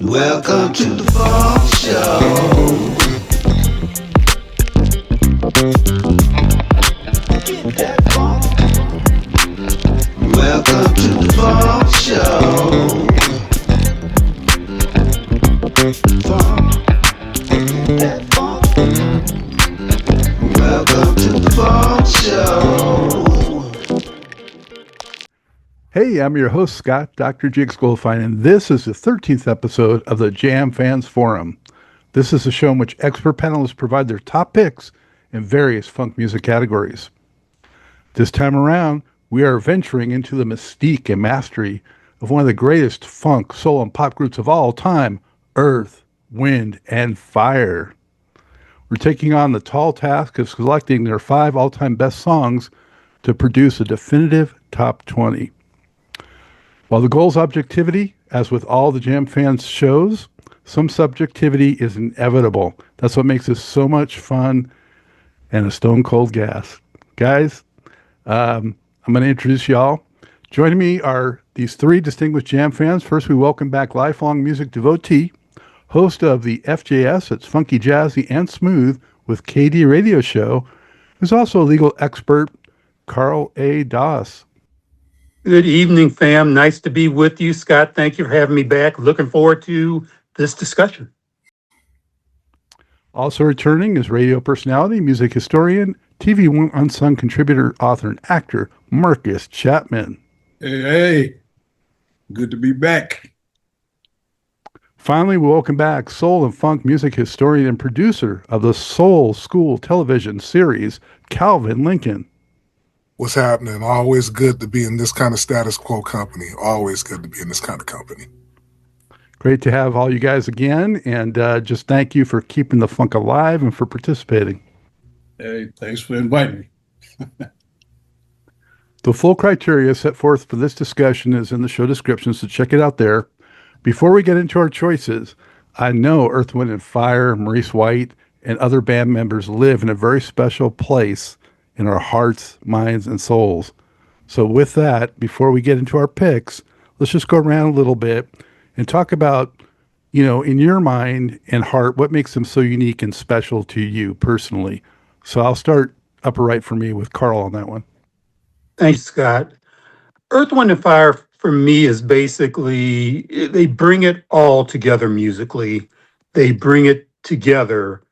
Welcome to the Funk Show. Get that funk. Welcome to the Funk Show. Funk. Get that funk. Welcome to the Funk Show. Hey, I'm your host, Scott, Dr. Jigs Goldfine, and this is the 13th episode of the Jam Fans Forum. This is a show in which expert panelists provide their top picks in various funk music categories. This time around, we are venturing into the mystique and mastery of one of the greatest funk, soul, and pop groups of all time, Earth, Wind, and Fire. We're taking on the tall task of selecting their 5 all-time best songs to produce a definitive top 20. While the goal is objectivity, as with all the Jam Fans shows, some subjectivity is inevitable. That's what makes this so much fun and a stone cold gas. Guys, I'm going to introduce y'all. Joining me are these 3 distinguished Jam Fans. First, we welcome back lifelong music devotee, host of the FJS, it's Funky, Jazzy, and Smooth with KD Radio Show, who's also a legal expert, Karl A. Das. Good evening, fam. Nice to be with you, Scott. Thank you for having me back. Looking forward to this discussion. Also returning is radio personality, music historian, TV One Unsung contributor, author, and actor, Marcus Chapman. Hey, good to be back. Finally, we welcome back soul and funk music historian and producer of the Soul School television series, Calvin Lincoln. What's happening? Always good to be in this kind of status quo company. Always good to be in this kind of company. Great to have all you guys again, and just thank you for keeping the funk alive and for participating. Hey, thanks for inviting me. The full criteria set forth for this discussion is in the show description, so check it out there. Before we get into our choices, I know Earth, Wind, and Fire, Maurice White, and other band members live in a very special place in our hearts, minds, and souls. So with that, before we get into our picks, let's just go around a little bit and talk about, in your mind and heart, what makes them so unique and special to you personally. So I'll start upper right for me with Karl on that one. Thanks, Scott. Earth, Wind, and Fire for me is basically, they bring it all together musically. They bring it together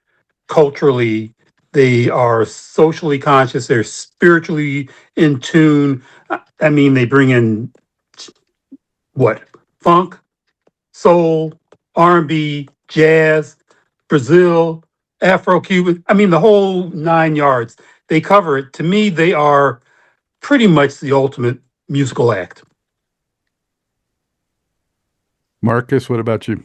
culturally. They are socially conscious. They're spiritually in tune. I mean, they bring in funk, soul, R&B, jazz, Brazil, Afro-Cuban. I mean, the whole 9 yards. They cover it. To me, they are pretty much the ultimate musical act. Marcus, what about you?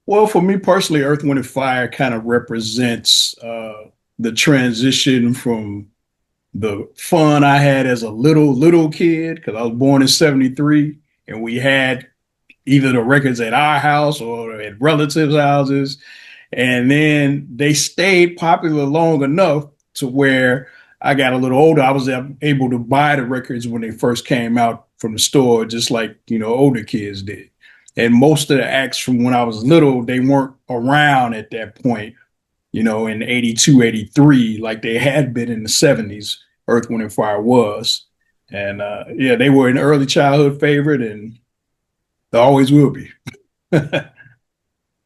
Well, for me personally, Earth, Wind, and Fire kind of represents the transition from the fun I had as a little kid, because I was born in 73, and we had either the records at our house or at relatives' houses. And then they stayed popular long enough to where I got a little older. I was able to buy the records when they first came out from the store, just like, older kids did. And most of the acts from when I was little, they weren't around at that point, in 82, 83, like they had been in the 70s, Earth, Wind, and Fire was. And they were an early childhood favorite, and they always will be.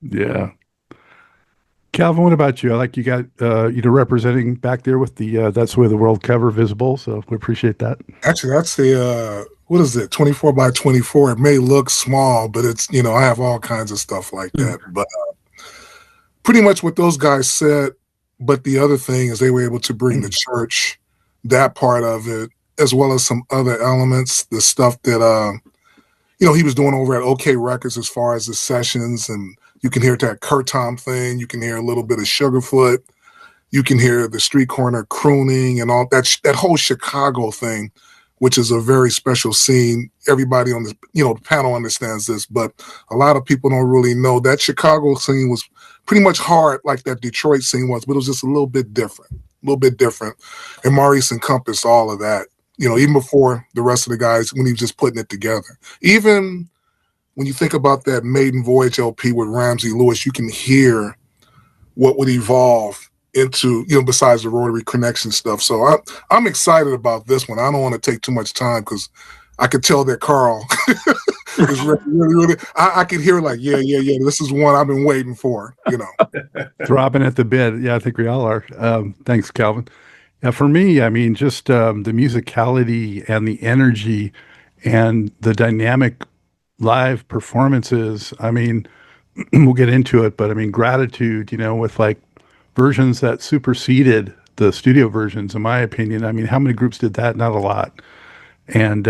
Yeah. Calvin, what about you? I like you got, representing back there with the That's the Way the World cover visible, so we appreciate that. Actually, that's a, 24 by 24. It may look small, but it's, I have all kinds of stuff like that. But pretty much what those guys said, but the other thing is they were able to bring the church, that part of it, as well as some other elements, the stuff that, he was doing over at OK Records as far as the sessions, and you can hear that Kurt Tom thing. You can hear a little bit of Sugarfoot. You can hear the street corner crooning and all that, that whole Chicago thing, which is a very special scene. Everybody on the panel understands this, but a lot of people don't really know that Chicago scene was pretty much hard like that Detroit scene was, but it was just a little bit different. And Maurice encompassed all of that, even before the rest of the guys when he was just putting it together. Even when you think about that Maiden Voyage LP with Ramsey Lewis, you can hear what would evolve into, besides the rotary connection stuff. So I'm excited about this one. I don't want to take too much time because I could tell that Karl is really. I could hear like, yeah. This is one I've been waiting for. Throbbing at the bit. Yeah, I think we all are. Thanks, Calvin. For me, I mean, just the musicality and the energy and the dynamic live performances. I mean, we'll get into it, but I mean, Gratitude, with like versions that superseded the studio versions, in my opinion. I mean, how many groups did that? Not a lot. And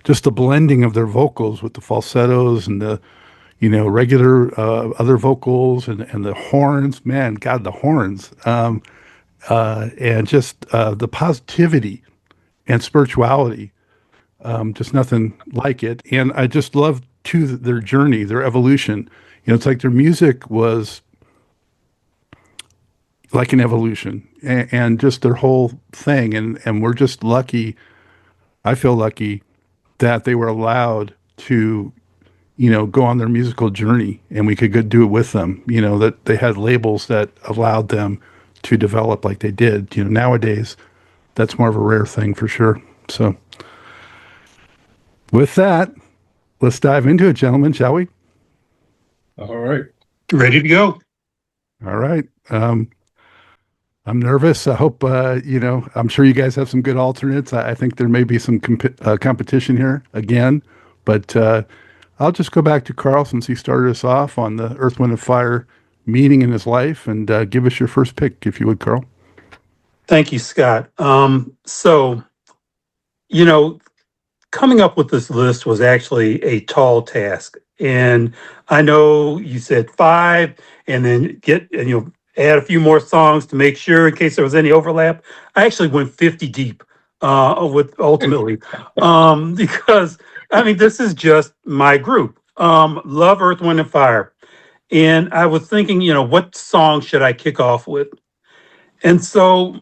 just the blending of their vocals with the falsettos and the, regular other vocals and the horns. Man, God, the horns. And just the positivity and spirituality. Just nothing like it. And I just love, too, their journey, their evolution. It's like their music was like an evolution and just their whole thing. And we're just lucky. I feel lucky that they were allowed to, go on their musical journey and we could go do it with them, that they had labels that allowed them to develop like they did. Nowadays, that's more of a rare thing for sure. So with that, let's dive into it, gentlemen, shall we? All right. Ready to go. All right. I'm nervous. I hope, I'm sure you guys have some good alternates. I think there may be some competition here again, but I'll just go back to Karl since he started us off on the Earth, Wind, and Fire meaning in his life and give us your first pick, if you would, Karl. Thank you, Scott. So, coming up with this list was actually a tall task. And I know you said 5 and then add a few more songs to make sure in case there was any overlap. I actually went 50 deep with ultimately because I mean, this is just my group. Love Earth, Wind, and Fire. And I was thinking, what song should I kick off with? And so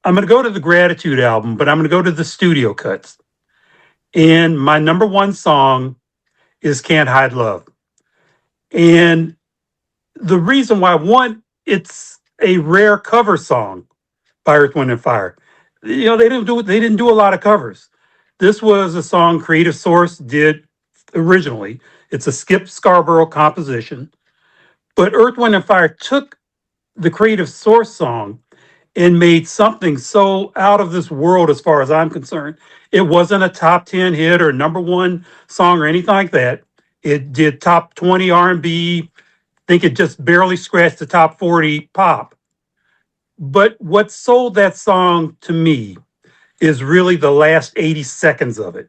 I'm going to go to the Gratitude album, but I'm going to go to the studio cuts. And my number one song is Can't Hide Love. And the reason why, one, it's a rare cover song by Earth, Wind, and Fire. They didn't do a lot of covers. This was a song Creative Source did originally. It's a Skip Scarborough composition. But Earth, Wind, and Fire took the Creative Source song and made something so out of this world as far as I'm concerned. It wasn't a top 10 hit or number one song or anything like that. It did top 20 R&B. I think it just barely scratched the top 40 pop. But what sold that song to me is really the last 80 seconds of it.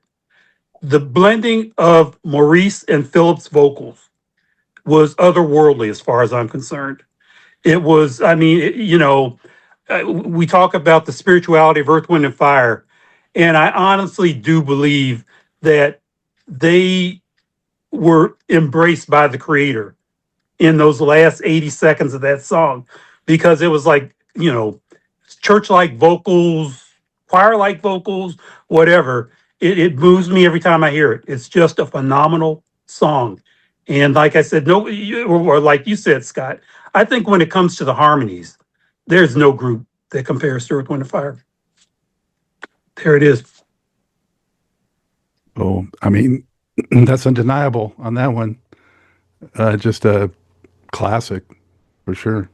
The blending of Maurice and Philip's vocals was otherworldly as far as I'm concerned. It was, we talk about the spirituality of Earth, Wind, and Fire, and I honestly do believe that they were embraced by the creator in those last 80 seconds of that song, because it was like, church-like vocals, choir-like vocals, whatever. It moves me every time I hear it. It's just a phenomenal song. And like I said, or like you said, Scott, I think when it comes to the harmonies, there's no group that compares to Earth, Wind, and Fire. There it is. Oh, I mean, that's undeniable on that one. Just a classic for sure.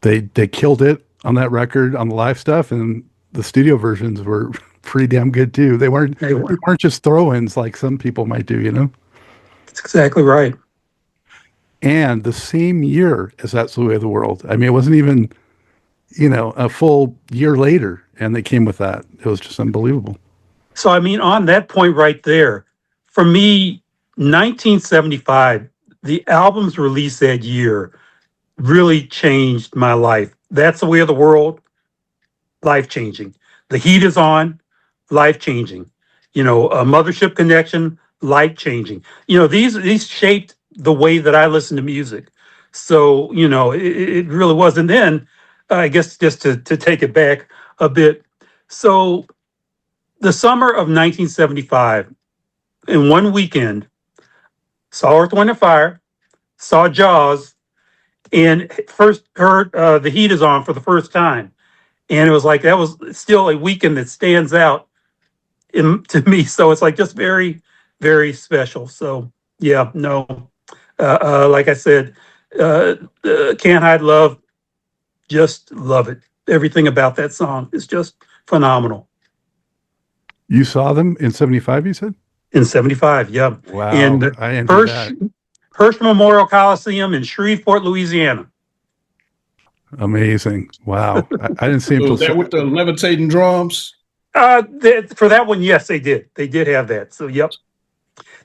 They killed it on that record on the live stuff, and the studio versions were pretty damn good too. They weren't just throw-ins like some people might do, That's exactly right. And the same year as That's the Way of the World. I mean, it wasn't even, a full year later, and they came with that. It was just unbelievable. So, on that point right there, for me, 1975, the albums released that year really changed my life. That's the Way of the World, life-changing. The Heat is On, life-changing. A Mothership Connection, life-changing. These shaped the way that I listen to music. So, it really was. And then, I guess just to take it back a bit. So the summer of 1975, in one weekend. Saw Earth, Wind, and Fire, saw Jaws, and first heard The Heat Is On for the first time. And it was like, that was still a weekend that stands out to me. So it's like just very, very special. So yeah, no, like I said, Can't Hide Love, just love it. Everything about that song is just phenomenal. You saw them in 75, you said? In 75, yeah. Wow. And I envy that. Hirsch Memorial Coliseum in Shreveport, Louisiana. Amazing. Wow. I didn't see him So till is that with the levitating drums? For that one, yes, they did. They did have that. So, yep.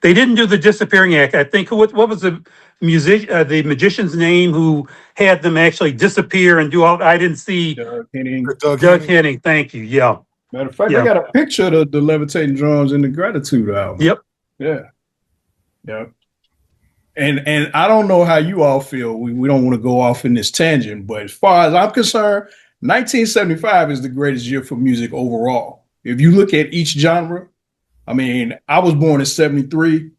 They didn't do the disappearing act. I think what was the magician's name who had them actually disappear and do all? I didn't see Doug Henning. Doug Henning. Thank you. Yeah. Matter of fact, Yeah. I got a picture of the levitating drums in the Gratitude album. Yep. Yeah. Yeah. And I don't know how you all feel. We don't want to go off in this tangent, but as far as I'm concerned, 1975 is the greatest year for music overall. If you look at each genre, I mean, I was born in 73.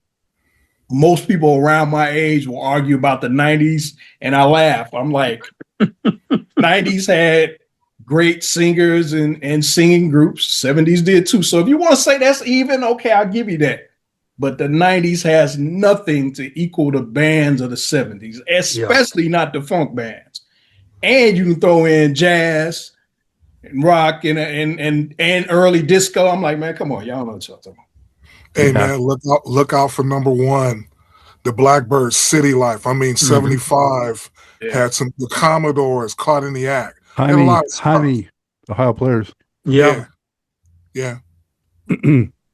Most people around my age will argue about the 90s, and I laugh. I'm like, 90s had great singers and singing groups. 70s did too. So if you want to say that's even, okay, I'll give you that. But the 90s has nothing to equal the bands of the 70s, especially not the funk bands. And you can throw in jazz and rock and early disco. I'm like, man, come on, y'all know what y'all talking about. Hey man, look out for number one, the Blackbirds, City Life. I mean, 75 had some the Commodores caught in the act. Honey, Ohio Players. Yeah.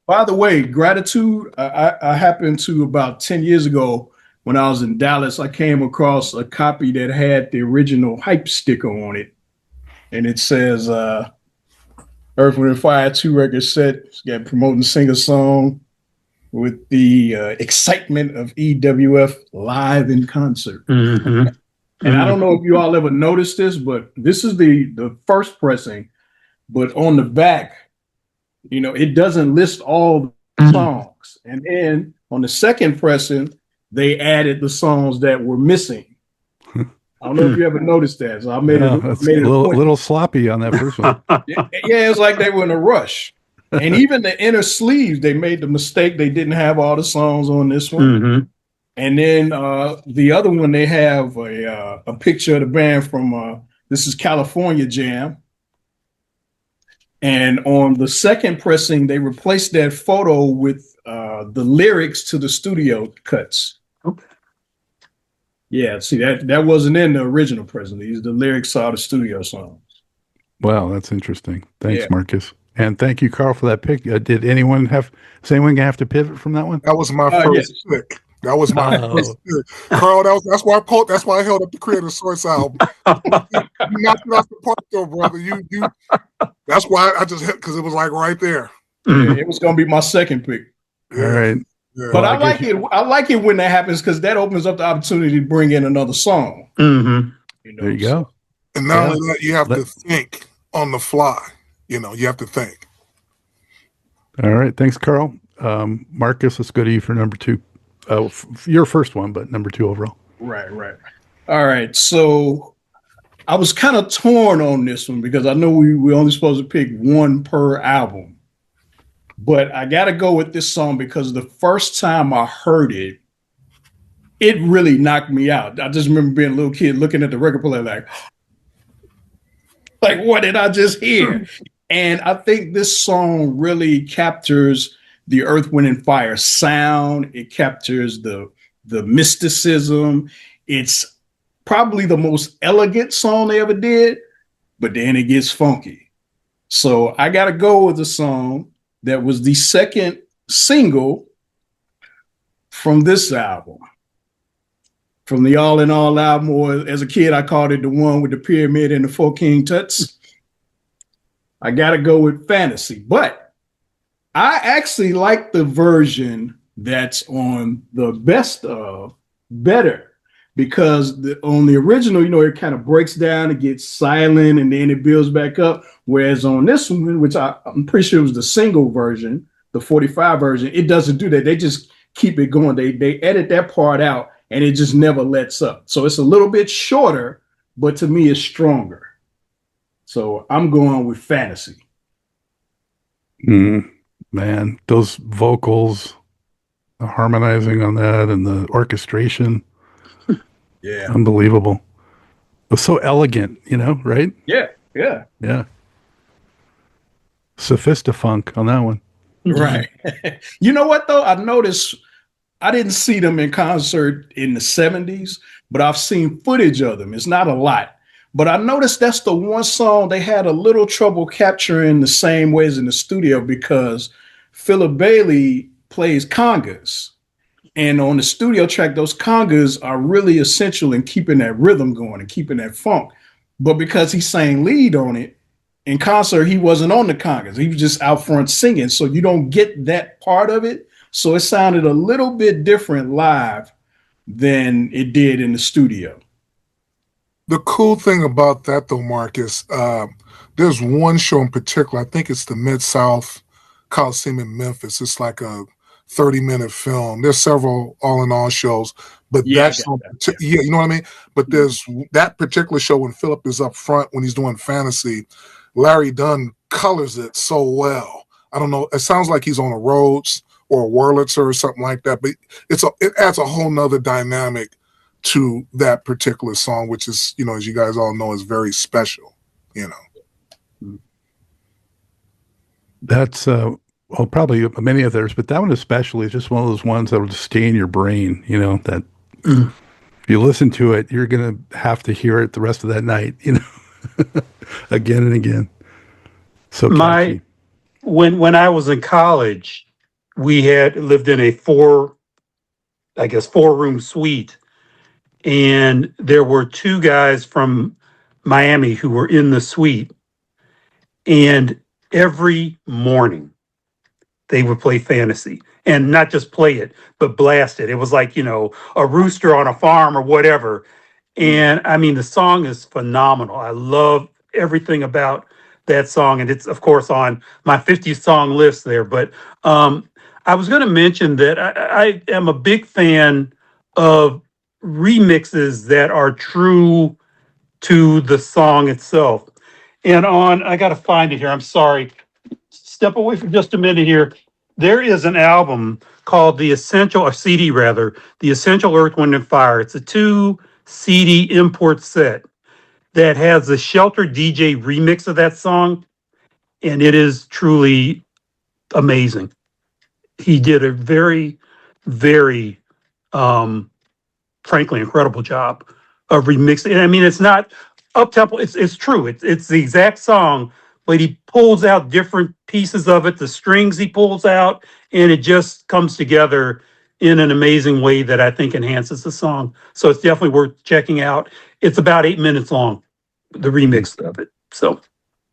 By the way, Gratitude, I happened to about 10 years ago when I was in Dallas, I came across a copy that had the original hype sticker on it. And it says, Earth, Wind, and Fire 2 record set. It's got promoting singer-song with the excitement of EWF live in concert. Mm-hmm. And I don't know if you all ever noticed this, but this is the first pressing. But on the back, you know, it doesn't list all the songs. And then on the second pressing, they added the songs that were missing. I don't know if you ever noticed that. So I made it a little sloppy on that first one. Yeah, it's like they were in a rush. And even the inner sleeves, they made the mistake. They didn't have all the songs on this one. Mm-hmm. And then the other one, they have a picture of the band from this is California Jam. And on the second pressing, they replaced that photo with the lyrics to the studio cuts. Okay. Yeah, see, that wasn't in the original pressing. These the lyrics are the studio songs. Wow, that's interesting. Thanks, Marcus. And thank you, Karl, for that pick. Did anyone have to pivot from that one? That was my first pick. That was my first pick. Karl, that's why I held up the Creative Source album. You knocked it off the park though, brother. You that's why I just hit because it was like right there. Yeah, it was gonna be my second pick. Yeah. All right. Yeah. But I like it. I like it when that happens because that opens up the opportunity to bring in another song. Mm-hmm. You know, there you go. And not only that, you have to think on the fly. You know, you have to think. All right. Thanks, Karl. Marcus, let's go to you for number two. Your first one, but number two overall. Right. All right. So I was kind of torn on this one because I know we're only supposed to pick one per album. But I got to go with this song because the first time I heard it, it really knocked me out. I just remember being a little kid looking at the record player like, what did I just hear? And I think this song really captures the Earth, Wind, and Fire sound. It captures the mysticism. It's probably the most elegant song they ever did, but then it gets funky. So I got to go with the song that was the second single from this album. From the All in All album, or as a kid, I called it the one with the pyramid and the 4 king tuts. I got to go with Fantasy. But I actually like the version that's on the best of Better, because on the original, you know, it kind of breaks down, it gets silent, and then it builds back up. Whereas on this one, which I'm pretty sure was the single version, the 45 version, it doesn't do that. They just keep it going. They edit that part out, and it just never lets up. So it's a little bit shorter, but to me, it's stronger. So I'm going with Fantasy. Man, those vocals, the harmonizing on that, and the orchestration, Yeah. unbelievable. It was so elegant, right? Yeah. Yeah. Yeah. Sophistafunk on that one. Right. You know what, though? I noticed I didn't see them in concert in the 70s, but I've seen footage of them. It's not a lot. But I noticed that's the one song they had a little trouble capturing the same ways in the studio because Philip Bailey plays congas. And on the studio track, those congas are really essential in keeping that rhythm going and keeping that funk. But because he sang lead on it, in concert, he wasn't on the congas. He was just out front singing. So you don't get that part of it. So it sounded a little bit different live than it did in the studio. The cool thing about that, though, Marcus, there's one show in particular. I think it's the Mid-South Coliseum in Memphis. It's like a 30-minute film. There's several all-in-all shows, but you know what I mean? But there's that particular show when Philip is up front when he's doing Fantasy, Larry Dunn colors it so well. I don't know. It sounds like he's on a Rhodes or a Wurlitzer or something like that, but it adds a whole nother dynamic to that particular song, which is, as you guys all know, is very special, That's, probably many of theirs, but that one especially is just one of those ones that will just stay in your brain, that if you listen to it, you're going to have to hear it the rest of that night, again and again. So catchy. When I was in college, we had lived in a four-room suite. And there were two guys from Miami who were in the suite. And every morning they would play Fantasy, and not just play it, but blast it. It was like, a rooster on a farm or whatever. And I mean, the song is phenomenal. I love everything about that song. And it's, of course, on my 50 song list there. But I was going to mention that I am a big fan of remixes that are true to the song itself. And I got to find it here. I'm sorry. Step away for just a minute here. There is an album called The Essential Earth, Wind and Fire. It's a 2 CD import set that has the Shelter DJ remix of that song. And it is truly amazing. He did a very, very, frankly, incredible job of remixing. I mean, it's not up tempo. It's true. It's the exact song, but he pulls out different pieces of it, the strings he pulls out, and it just comes together in an amazing way that I think enhances the song. So it's definitely worth checking out. It's about 8 minutes long, the remix of it. So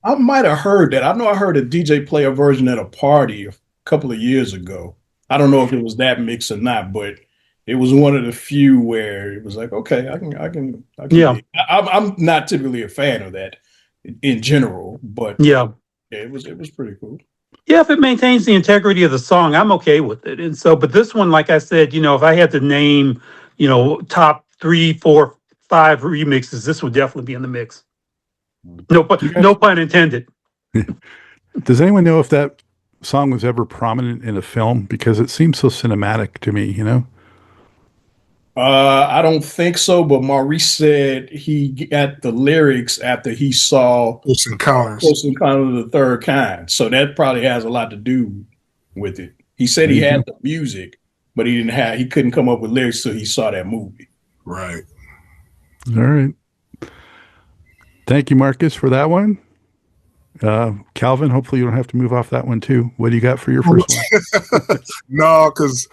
I might have heard that. I know I heard a DJ play a version at a party a couple of years ago. I don't know if it was that mix or not, but it was one of the few where it was like, okay, I can. Yeah. I'm not typically a fan of that in general, but yeah, it was pretty cool. Yeah, if it maintains the integrity of the song, I'm okay with it. And so, but this one, like I said, if I had to name, top 3, 4, 5 remixes, this would definitely be in the mix. No pun intended. Does anyone know if that song was ever prominent in a film? Because it seems so cinematic to me, I don't think so, but Maurice said he got the lyrics after he saw Close Encounters of the Third Kind. So that probably has a lot to do with it. He said he had the music, but he couldn't come up with lyrics till he saw that movie. Right. All right. Thank you, Marcus, for that one. Calvin, hopefully you don't have to move off that one too. What do you got for your first one? No, because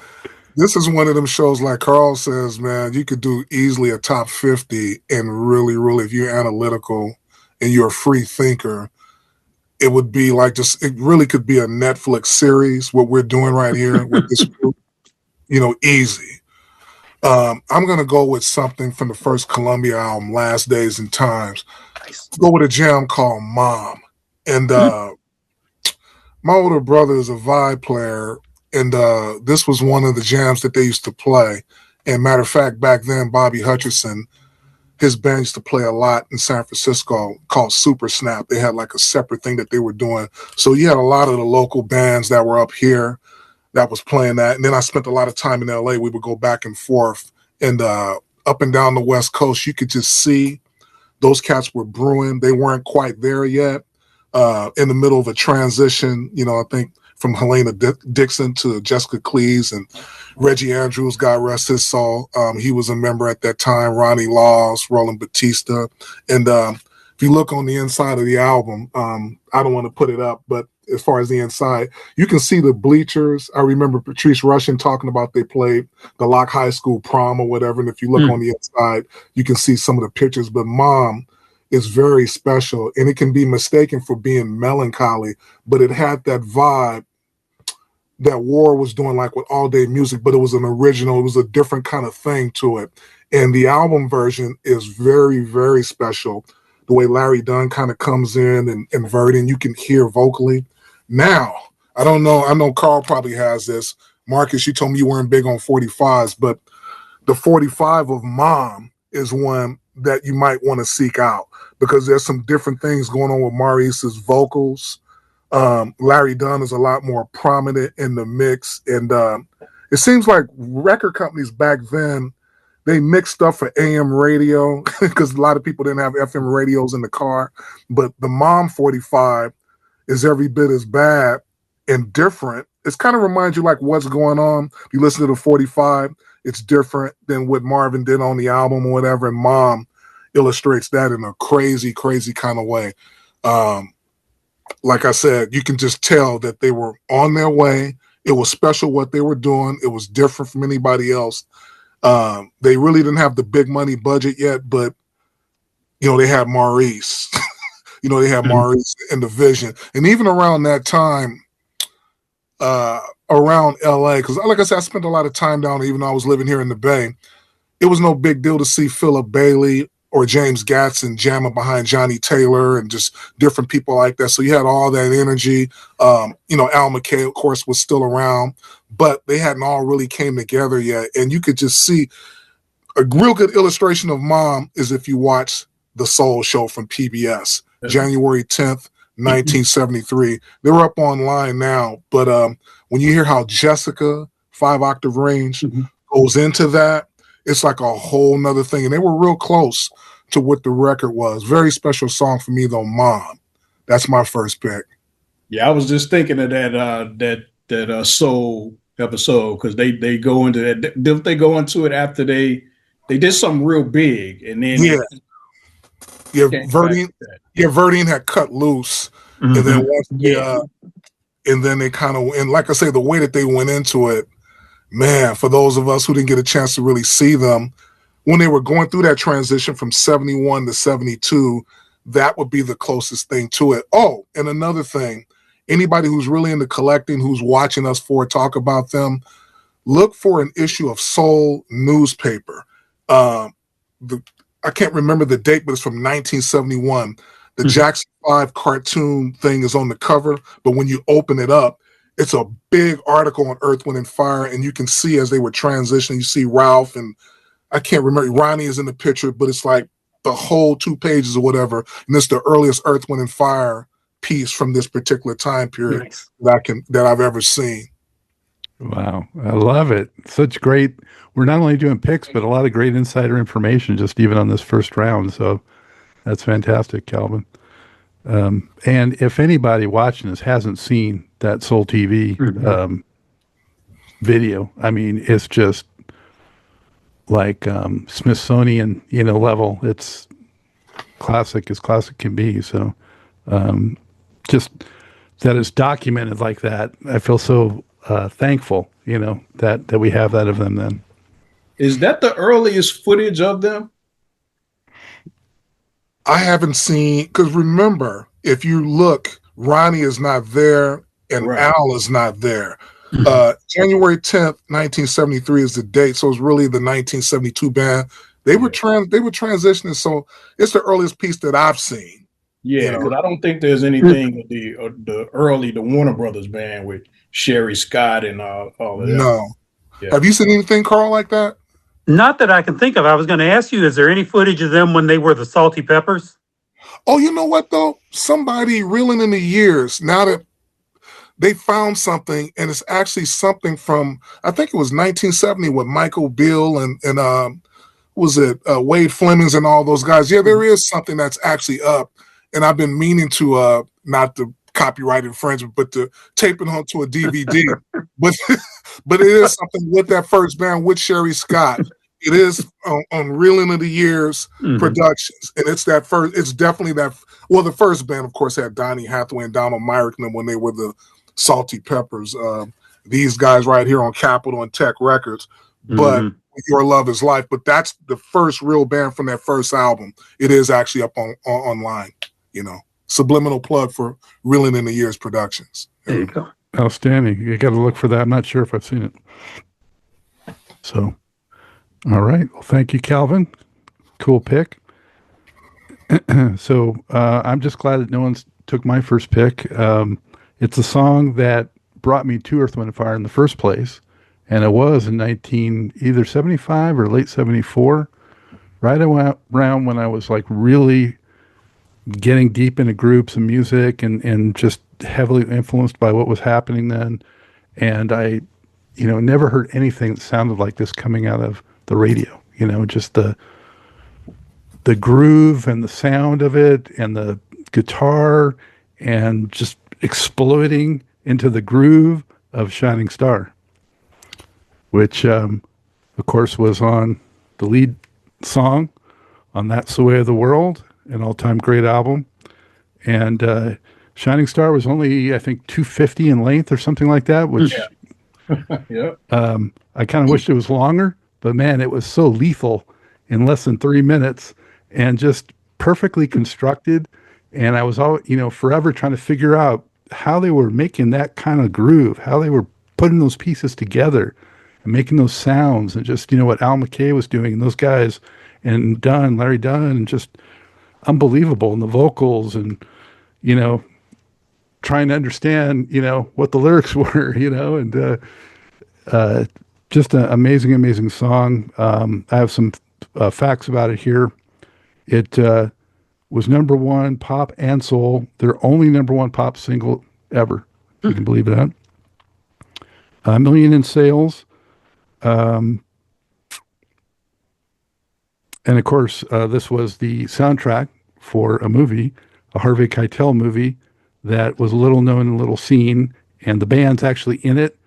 this is one of them shows, like Karl says, man, you could do easily a top 50 and really, really, if you're analytical and you're a free thinker, it would be like it really could be a Netflix series, what we're doing right here with this group, easy. I'm going to go with something from the first Columbia album, Last Days and Times. Nice. Go with a jam called Mom. And my older brother is a vibe player, and this was one of the jams that they used to play. And matter of fact, back then, Bobby Hutcherson, his band used to play a lot in San Francisco called Super Snap. They had like a separate thing that they were doing. So you had a lot of the local bands that were up here that was playing that. And then I spent a lot of time in LA. We would go back and forth. And up and down the West Coast, you could just see those cats were brewing. They weren't quite there yet. In the middle of a transition, I think from Helena Dixon to Jessica Cleese and Reggie Andrews, God rest his soul. He was a member at that time, Ronnie Laws, Roland Batista. And if you look on the inside of the album, I don't want to put it up, but as far as the inside, you can see the bleachers. I remember Patrice Rushen talking about they played the Locke High School prom or whatever. And if you look on the inside, you can see some of the pictures. But Mom is very special, and it can be mistaken for being melancholy, but it had that vibe that War was doing, like with All Day Music, but it was an original. It was a different kind of thing to it. And the album version is very, very special. The way Larry Dunn kind of comes in and Verdon, you can hear vocally. Now, I don't know. I know Karl probably has this. Marcus, you told me you weren't big on 45s, but the 45 of Mom is one that you might want to seek out because there's some different things going on with Maurice's vocals. Larry Dunn is a lot more prominent in the mix. And it seems like record companies back then, they mixed stuff for AM radio because a lot of people didn't have FM radios in the car. But the Mom 45 is every bit as bad and different. It's kind of reminds you like what's going on. You listen to the 45, it's different than what Marvin did on the album or whatever. And Mom illustrates that in a crazy, crazy kind of way. Like I said, you can just tell that they were on their way. It was special what they were doing. It was different from anybody else. They really didn't have the big money budget yet, but they had Maurice. They had Maurice and the vision. And even around that time, around LA, because like I said, I spent a lot of time down there, even though I was living here in the Bay. It was no big deal to see Philip Bailey or James Gatson jamming behind Johnny Taylor and just different people like that. So you had all that energy. Al McKay, of course, was still around, but they hadn't all really came together yet. And you could just see a real good illustration of Mom is if you watch The Soul Show from PBS, January 10th, 1973. They're up online now, but when you hear how Jessica, 5-octave range, goes into that, it's like a whole nother thing. And they were real close to what the record was. Very special song for me, though, Mom. That's my first pick. Yeah, I was just thinking of that soul episode because they go into that. Didn't they go into it after they did something real big and then Verdine had cut loose, and then and then they kind of, and like I say, the way that they went into it, man, for those of us who didn't get a chance to really see them, when they were going through that transition from 71 to 72, that would be the closest thing to it. Oh, and another thing, anybody who's really into collecting, who's watching us talk about them, look for an issue of Soul newspaper. I can't remember the date, but it's from 1971. The Jackson 5 cartoon thing is on the cover, but when you open it up, it's a big article on Earth, Wind, and Fire, and you can see as they were transitioning, you see Ralph, and I can't remember, Ronnie is in the picture, but it's like the whole 2 pages or whatever, and it's the earliest Earth, Wind, and Fire piece from this particular time period that I've ever seen. Wow, I love it. Such great. We're not only doing picks, but a lot of great insider information just even on this first round. So that's fantastic, Calvin. And if anybody watching this hasn't seen that Soul TV video, I mean, it's just like Smithsonian, level. It's classic as classic can be. So just that it's documented like that. I feel so thankful, that we have that of them then. Is that the earliest footage of them? I haven't seen, because remember, if you look, Ronnie is not there and Al is not there. January 10th, 1973 is the date, so it's really the 1972 band. They were transitioning, so it's the earliest piece that I've seen. Yeah, because I don't think there's anything with the Warner Brothers band with Sherry Scott and all of them. No. Yeah. Have you seen anything, Carl, like that? Not that I can think of. I was going to ask you, is there any footage of them when they were the Salty Peppers? Oh, you know what though? Somebody reeling in the years now that they found something, and it's actually something from I think it was 1970 with Michael Bill and was it Wade Flemings and all those guys. Yeah, there is something that's actually up, and I've been meaning to not to copyright infringement, but to tape it onto a DVD. but but it is something with that first band with Sherry Scott. It is on Reeling of the Years Productions, and it's that first. It's definitely that. Well, the first band, of course, had Donny Hathaway and Donald Myrick when they were the Salty Peppers. These guys right here on Capitol and Tech Records, but Your Love Is Life. But that's the first real band from that first album. It is actually up on online. You know, subliminal plug for Reeling in the Years Productions. There you go. Outstanding. You got to look for that. I'm not sure if I've seen it. So, all right. Well, thank you, Calvin. Cool pick. So I'm just glad that no one's took my first pick. It's a song that brought me to Earth, Wind & Fire in the first place, and it was in either 75 or late 74, right around when I was like really getting deep into groups and music and just heavily influenced by what was happening then. And I, never heard anything that sounded like this coming out of the radio, just the groove and the sound of it and the guitar and just exploding into the groove of Shining Star, which, of course, was on the lead song on That's the Way of the World, an all-time great album. And Shining Star was only, I think, 250 in length or something like that, which I kind of wished it was longer, but man, it was so lethal in less than 3 minutes and just perfectly constructed. And I was all, forever trying to figure out how they were making that kind of groove, how they were putting those pieces together and making those sounds, and just, what Al McKay was doing and those guys and Larry Dunn, and just unbelievable. And the vocals and, trying to understand, what the lyrics were, and just an amazing, amazing song. I have some facts about it here. It was number one pop and soul. Their only number one pop single ever. You can believe that. $1 million in sales. And of course, this was the soundtrack for a movie, a Harvey Keitel movie that was a little known and a little seen, and the band's actually in it.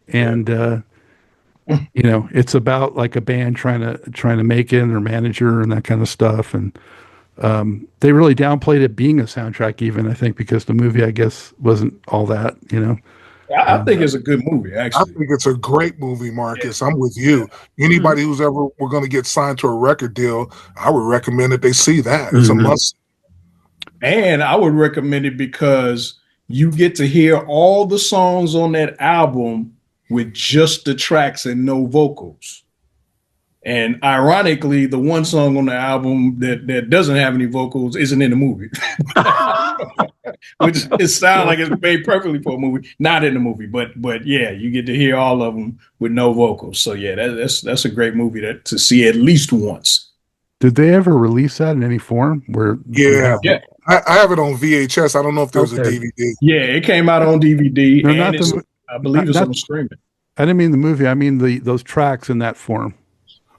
And it's about like a band trying to make it, and their manager and that kind of stuff. And they really downplayed it being a soundtrack, even, I think, because the movie, I guess, wasn't all that, I think it's a good movie, actually. I think it's a great movie, Marcus. I'm with you. Anybody who's ever were going to get signed to a record deal, I would recommend that they see that. It's a must. And I would recommend it because you get to hear all the songs on that album with just the tracks and no vocals. And ironically, the one song on the album that doesn't have any vocals isn't in the movie. Which it sounds like it's made perfectly for a movie, not in the movie. But yeah, you get to hear all of them with no vocals. So yeah, that's a great movie to see at least once. Did they ever release that in any form? Yeah. I have it on VHS. I don't know if there was a DVD. Yeah, it came out on DVD. No, and I believe it's on streaming. I didn't mean the movie. I mean those tracks in that form.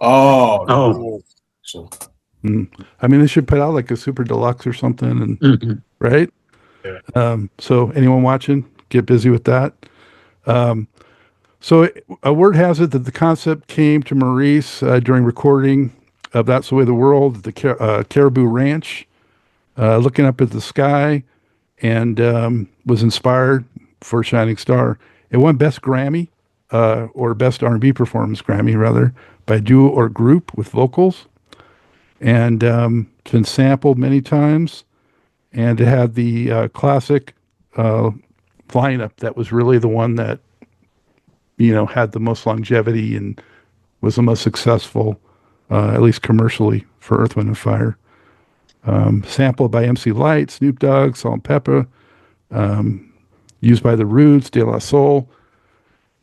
Oh. So. I mean, they should put out like a super deluxe or something, and right? Yeah. So anyone watching, get busy with that. So a word has it that the concept came to Maurice during recording of That's the Way of the World at the Caribou Ranch, looking up at the sky, and was inspired for Shining Star. It won Best Grammy, or Best R&B Performance Grammy, rather, by duo or group with vocals. And it's been sampled many times. And it had the classic lineup that was really the one that, had the most longevity and was the most successful, at least commercially, for Earth, Wind & Fire. sampled by MC Light, Snoop Dogg, Salt and Pepper, used by the Roots, De La Soul.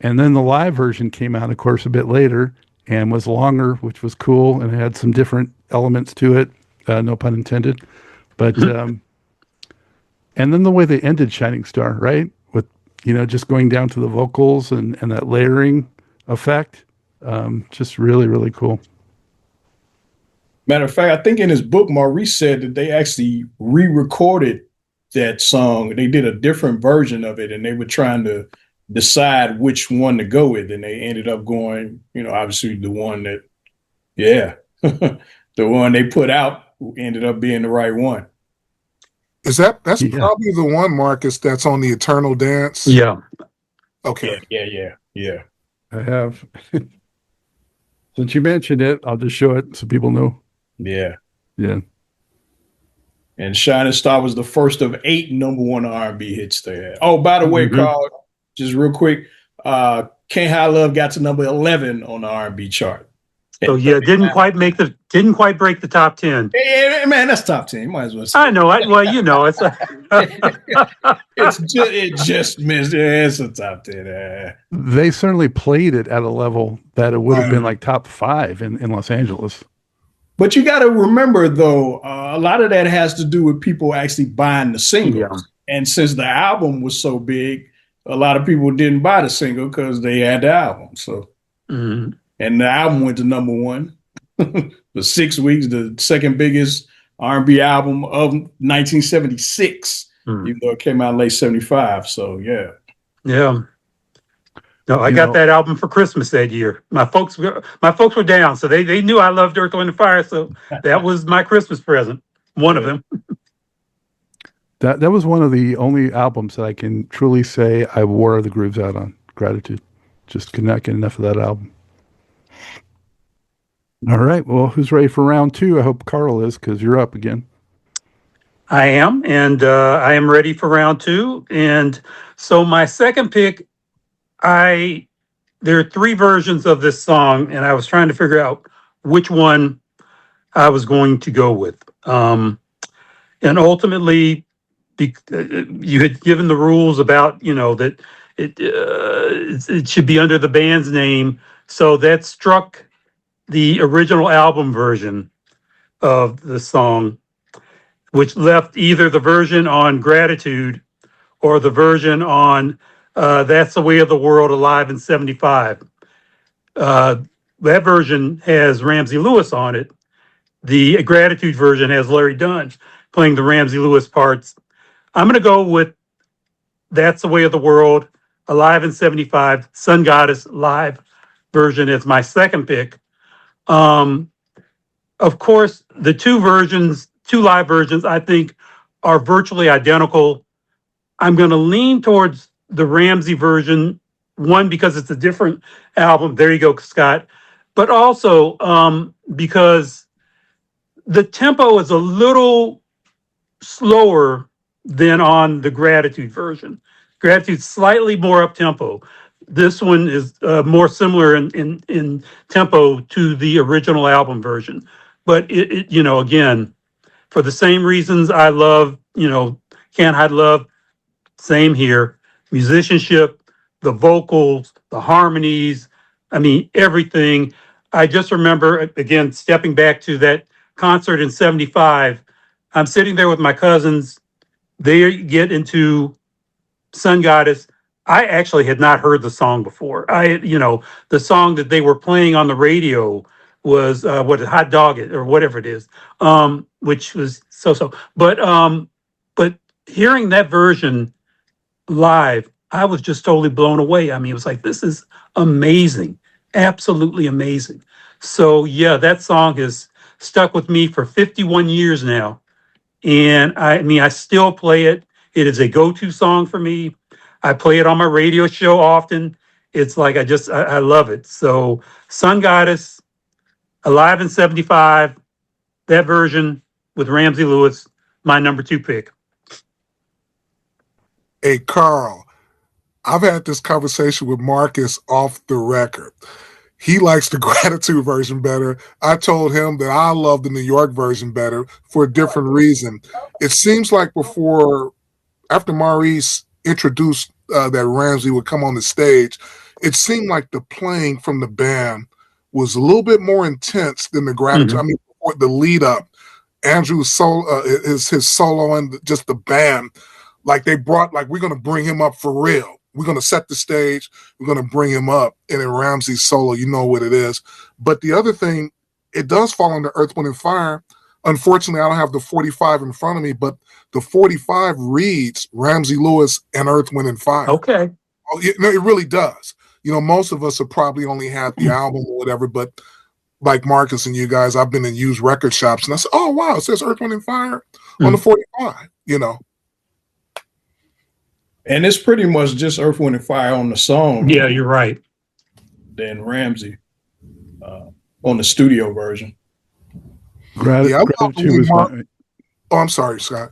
And then the live version came out, of course, a bit later and was longer, which was cool, and it had some different elements to it, no pun intended. But and then the way they ended Shining Star, right? With, just going down to the vocals and that layering effect, just really, really cool. Matter of fact, I think in his book, Maurice said that they actually re-recorded that song. They did a different version of it, and they were trying to decide which one to go with, and they ended up going, obviously the one that, the one they put out ended up being the right one. That's probably the one, Marcus, that's on the Eternal Dance? Yeah. Okay. Yeah. I have. Since you mentioned it, I'll just show it so people know. Yeah. And Shining Star was the first of 8 number 1 R&B hits they had. Oh, by the way, Karl, just real quick, Can't High Love got to number 11 on the R&B chart. So didn't quite break the top 10. Hey, man, that's top 10. You might as well say. I know. It's it just missed. It's a top 10. They certainly played it at a level that it would have been like top 5 in Los Angeles. But you got to remember, though, a lot of that has to do with people actually buying the singles. Yeah. And since the album was so big, a lot of people didn't buy the single because they had the album. So, and the album went to number 1 for 6 weeks, the second biggest R&B album of 1976, even though it came out in late 75. So, yeah. No, I got that album for Christmas that year. My folks were down, so they knew I loved Earth, Wind & Fire, so that was my Christmas present, one of them. That was one of the only albums that I can truly say I wore the grooves out on. Gratitude. Just could not get enough of that album. All right, well, who's ready for round 2? I hope Karl is, because you're up again. I am, and I am ready for round 2. And so my second pick, there are 3 versions of this song, and I was trying to figure out which one I was going to go with. And ultimately, you had given the rules about, that it should be under the band's name. So that struck the original album version of the song, which left either the version on Gratitude or the version on That's the Way of the World, Alive in 75. That version has Ramsey Lewis on it. The Gratitude version has Larry Dunn playing the Ramsey Lewis parts. I'm going to go with That's the Way of the World, Alive in 75, Sun Goddess live version as my second pick. Of course, the 2 live versions, I think are virtually identical. I'm going to lean towards the Ramsey version, one, because it's a different album. There you go, Scott. But also because the tempo is a little slower than on the Gratitude version. Gratitude's slightly more up tempo. This one is more similar in tempo to the original album version. But it again, for the same reasons I love, Can't Hide Love, same here. Musicianship, the vocals, the harmonies, everything. I just remember, again, stepping back to that concert in 75, I'm sitting there with my cousins. They get into Sun Goddess. I actually had not heard the song before. The song that they were playing on the radio was Hot Dog It or whatever it is, which was so. But hearing that version live, I was just totally blown away. It was like, this is amazing, absolutely amazing. So yeah, that song has stuck with me for 51 years now, and I still play it. It is a go-to song for me. I play it on my radio show often. It's like I love it. So Sun Goddess, Alive in 75, that version with Ramsey Lewis, my number 2 pick. Hey, Karl, I've had this conversation with Marcus off the record. He likes the Gratitude version better. I told him that I love the New York version better for a different reason. It seems like after Maurice introduced that Ramsey would come on the stage, it seemed like the playing from the band was a little bit more intense than the Gratitude. Mhm. I mean, the lead up, Andrew's solo, his solo and just the band, like they brought, like we're going to bring him up for real. We're going to set the stage. We're going to bring him up. And in Ramsey's solo, you know what it is. But the other thing, it does fall under Earth, Wind, and Fire. Unfortunately, I don't have the 45 in front of me, but the 45 reads Ramsey Lewis and Earth, Wind, and Fire. Okay. No, it really does. You know, most of us have probably only had the album or whatever, but like Marcus and you guys, I've been in used record shops and I said, oh, wow, it says Earth, Wind, and Fire on the 45, you know. And it's pretty much just Earth, Wind, and Fire on the song. Yeah, you're right. Than Ramsey on the studio version. Gratitude was my, oh, I'm sorry, Scott.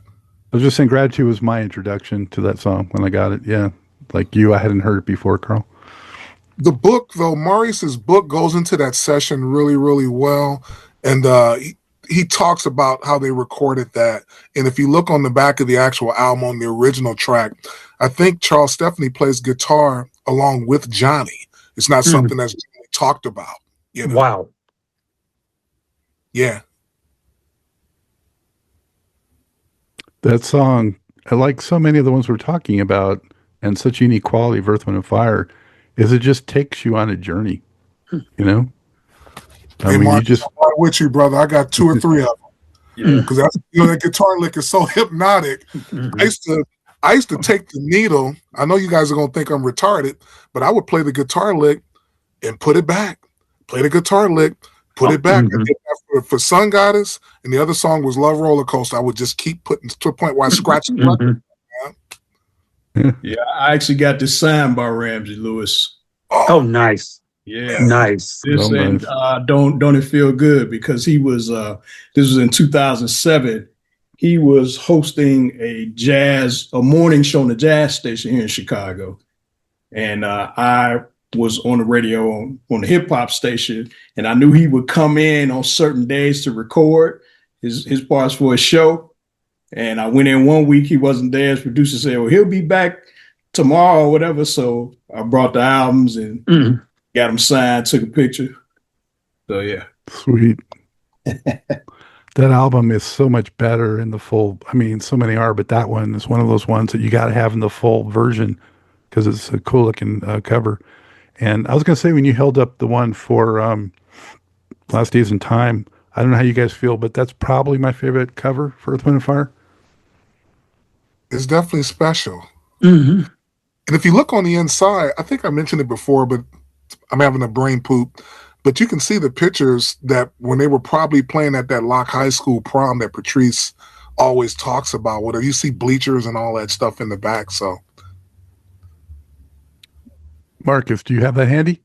I was just saying Gratitude was my introduction to that song when I got it. Yeah. Like you, I hadn't heard it before, Karl. The book, though, Maurice's book goes into that session really, really well. And he talks about how they recorded that. And if you look on the back of the actual album on the original track, I think Charles Stephanie plays guitar along with Johnny. It's not something that's really talked about. You know? Wow. Yeah. That song, like so many of the ones we're talking about, and such unique quality of Earth, Wind, and Fire, is it just takes you on a journey. You know? I mean, Mark, you just... I'm right with you, brother. I got 2 or 3 of them. Because that guitar lick is so hypnotic. I used to take the needle. I know you guys are gonna think I'm retarded, but I would play the guitar lick and put it back. Play the guitar lick, put it back. I did that for Sun Goddess, and the other song was Love Roller Coaster. I would just keep putting to a point where I scratched the record. Yeah, I actually got this signed by Ramsey Lewis. Oh, nice. Yeah, nice. This and don't it feel good, because he was this was in 2007. He was hosting a morning show on the jazz station here in Chicago, and I was on the radio on the hip hop station, and I knew he would come in on certain days to record his parts for his show. And I went in one week, he wasn't there. His producer said, well, he'll be back tomorrow or whatever. So I brought the albums and got them signed, took a picture. So, yeah. Sweet. That album is so much better in the full. I mean, so many are, but that one is one of those ones that you got to have in the full version because it's a cool looking cover. And I was going to say, when you held up the one for Last Days in Time, I don't know how you guys feel, but that's probably my favorite cover for Earth, Wind, and Fire. It's definitely special. And if you look on the inside, I think I mentioned it before, but I'm having a brain poop. But you can see the pictures that when they were probably playing at that Locke High School prom that Patrice always talks about, whatever. You see bleachers and all that stuff in the back. So, Marcus, do you have that handy?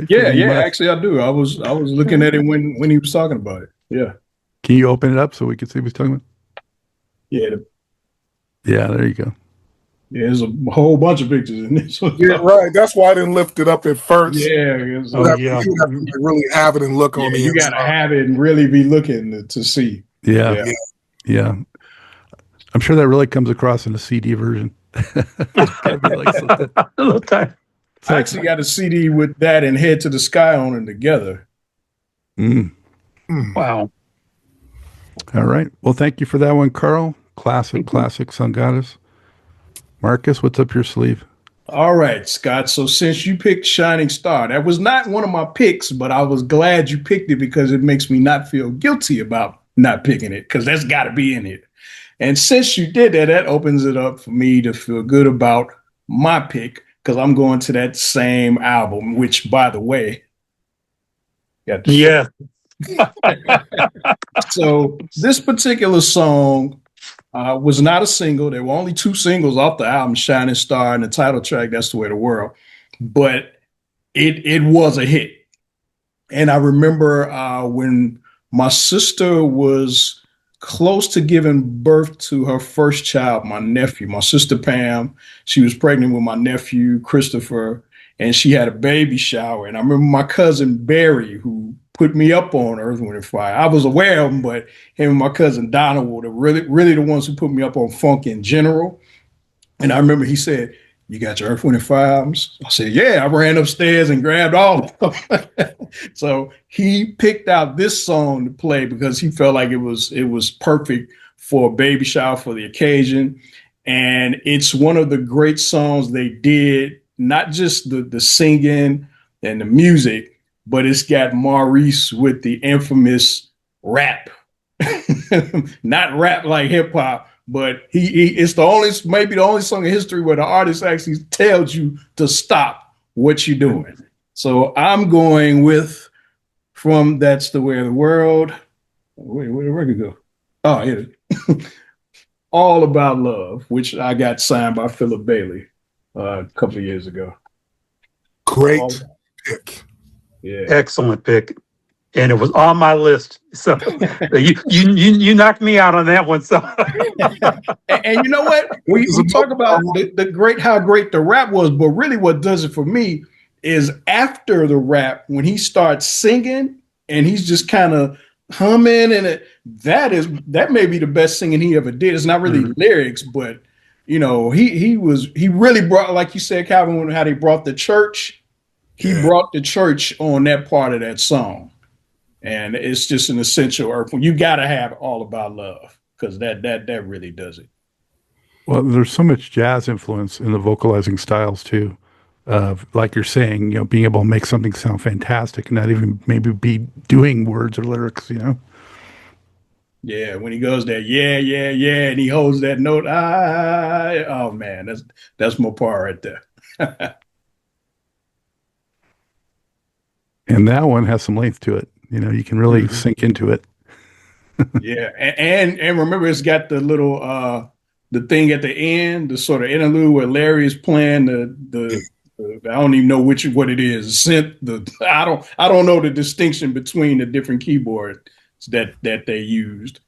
Yeah. Actually, I do. I was looking at it when he was talking about it. Yeah. Can you open it up so we can see what he's talking about? Yeah. Yeah, there you go. Yeah, there's a whole bunch of pictures in this. Yeah, right. That's why I didn't lift it up at first. Yeah. You have to really have it and look on the inside. You got to have it and really be looking to see. Yeah. I'm sure that really comes across in the CD version. I actually got a CD with that and Head to the Sky on it together. Wow. All right. Well, thank you for that one, Karl. Classic Sun Goddess. Marcus, what's up your sleeve? All right, Scott. So since you picked Shining Star, that was not one of my picks, but I was glad you picked it because it makes me not feel guilty about not picking it, because that's got to be in it. And since you did that, that opens it up for me to feel good about my pick, because I'm going to that same album, which, by the way, So this particular song was not a single. There were only 2 singles off the album, Shining Star and the title track, That's the Way of the World. But it was a hit. And I remember when my sister was close to giving birth to her first child, my nephew, my sister Pam, she was pregnant with my nephew, Christopher. and she had a baby shower. And I remember my cousin Barry, who put me up on Earth, Wind and Fire. I was aware of him, but him and my cousin Donald were really the ones who put me up on funk in general. And I remember he said, "You got your Earth, Wind and Fire albums?" I said, "Yeah." I ran upstairs and grabbed all of them. So he picked out this song to play because he felt like it was perfect for a baby shower, for the occasion. And it's one of the great songs they did, not just the singing and the music, but it's got Maurice with the infamous rap. Not rap like hip hop, but it's maybe the only song in history where the artist actually tells you to stop what you're doing. So I'm going with, from That's the Way of the World. Where did the record go? Oh, here. All About Love, which I got signed by Philip Bailey a couple of years ago. Great pick. Yeah. Excellent pick. And it was on my list. So you knocked me out on that one. So and you know what? We talk about how great the rap was, but really what does it for me is after the rap, when he starts singing and he's just kind of humming, and that may be the best singing he ever did. It's not really lyrics, but he really brought, like you said, Calvin, how they brought the church. He brought the church on that part of that song. And it's just an essential Earth. You got to have All About Love, because that really does it. Well, there's so much jazz influence in the vocalizing styles too. Like you're saying, being able to make something sound fantastic and not even maybe be doing words or lyrics, Yeah, when he goes there, yeah, and he holds that note. Oh man, that's my part right there. And that one has some length to it. You can really sink into it. Yeah, and remember, it's got the little the thing at the end, the sort of interlude where Larry is playing the I don't even know what it is. Synth. I don't know the distinction between the different keyboards that they used.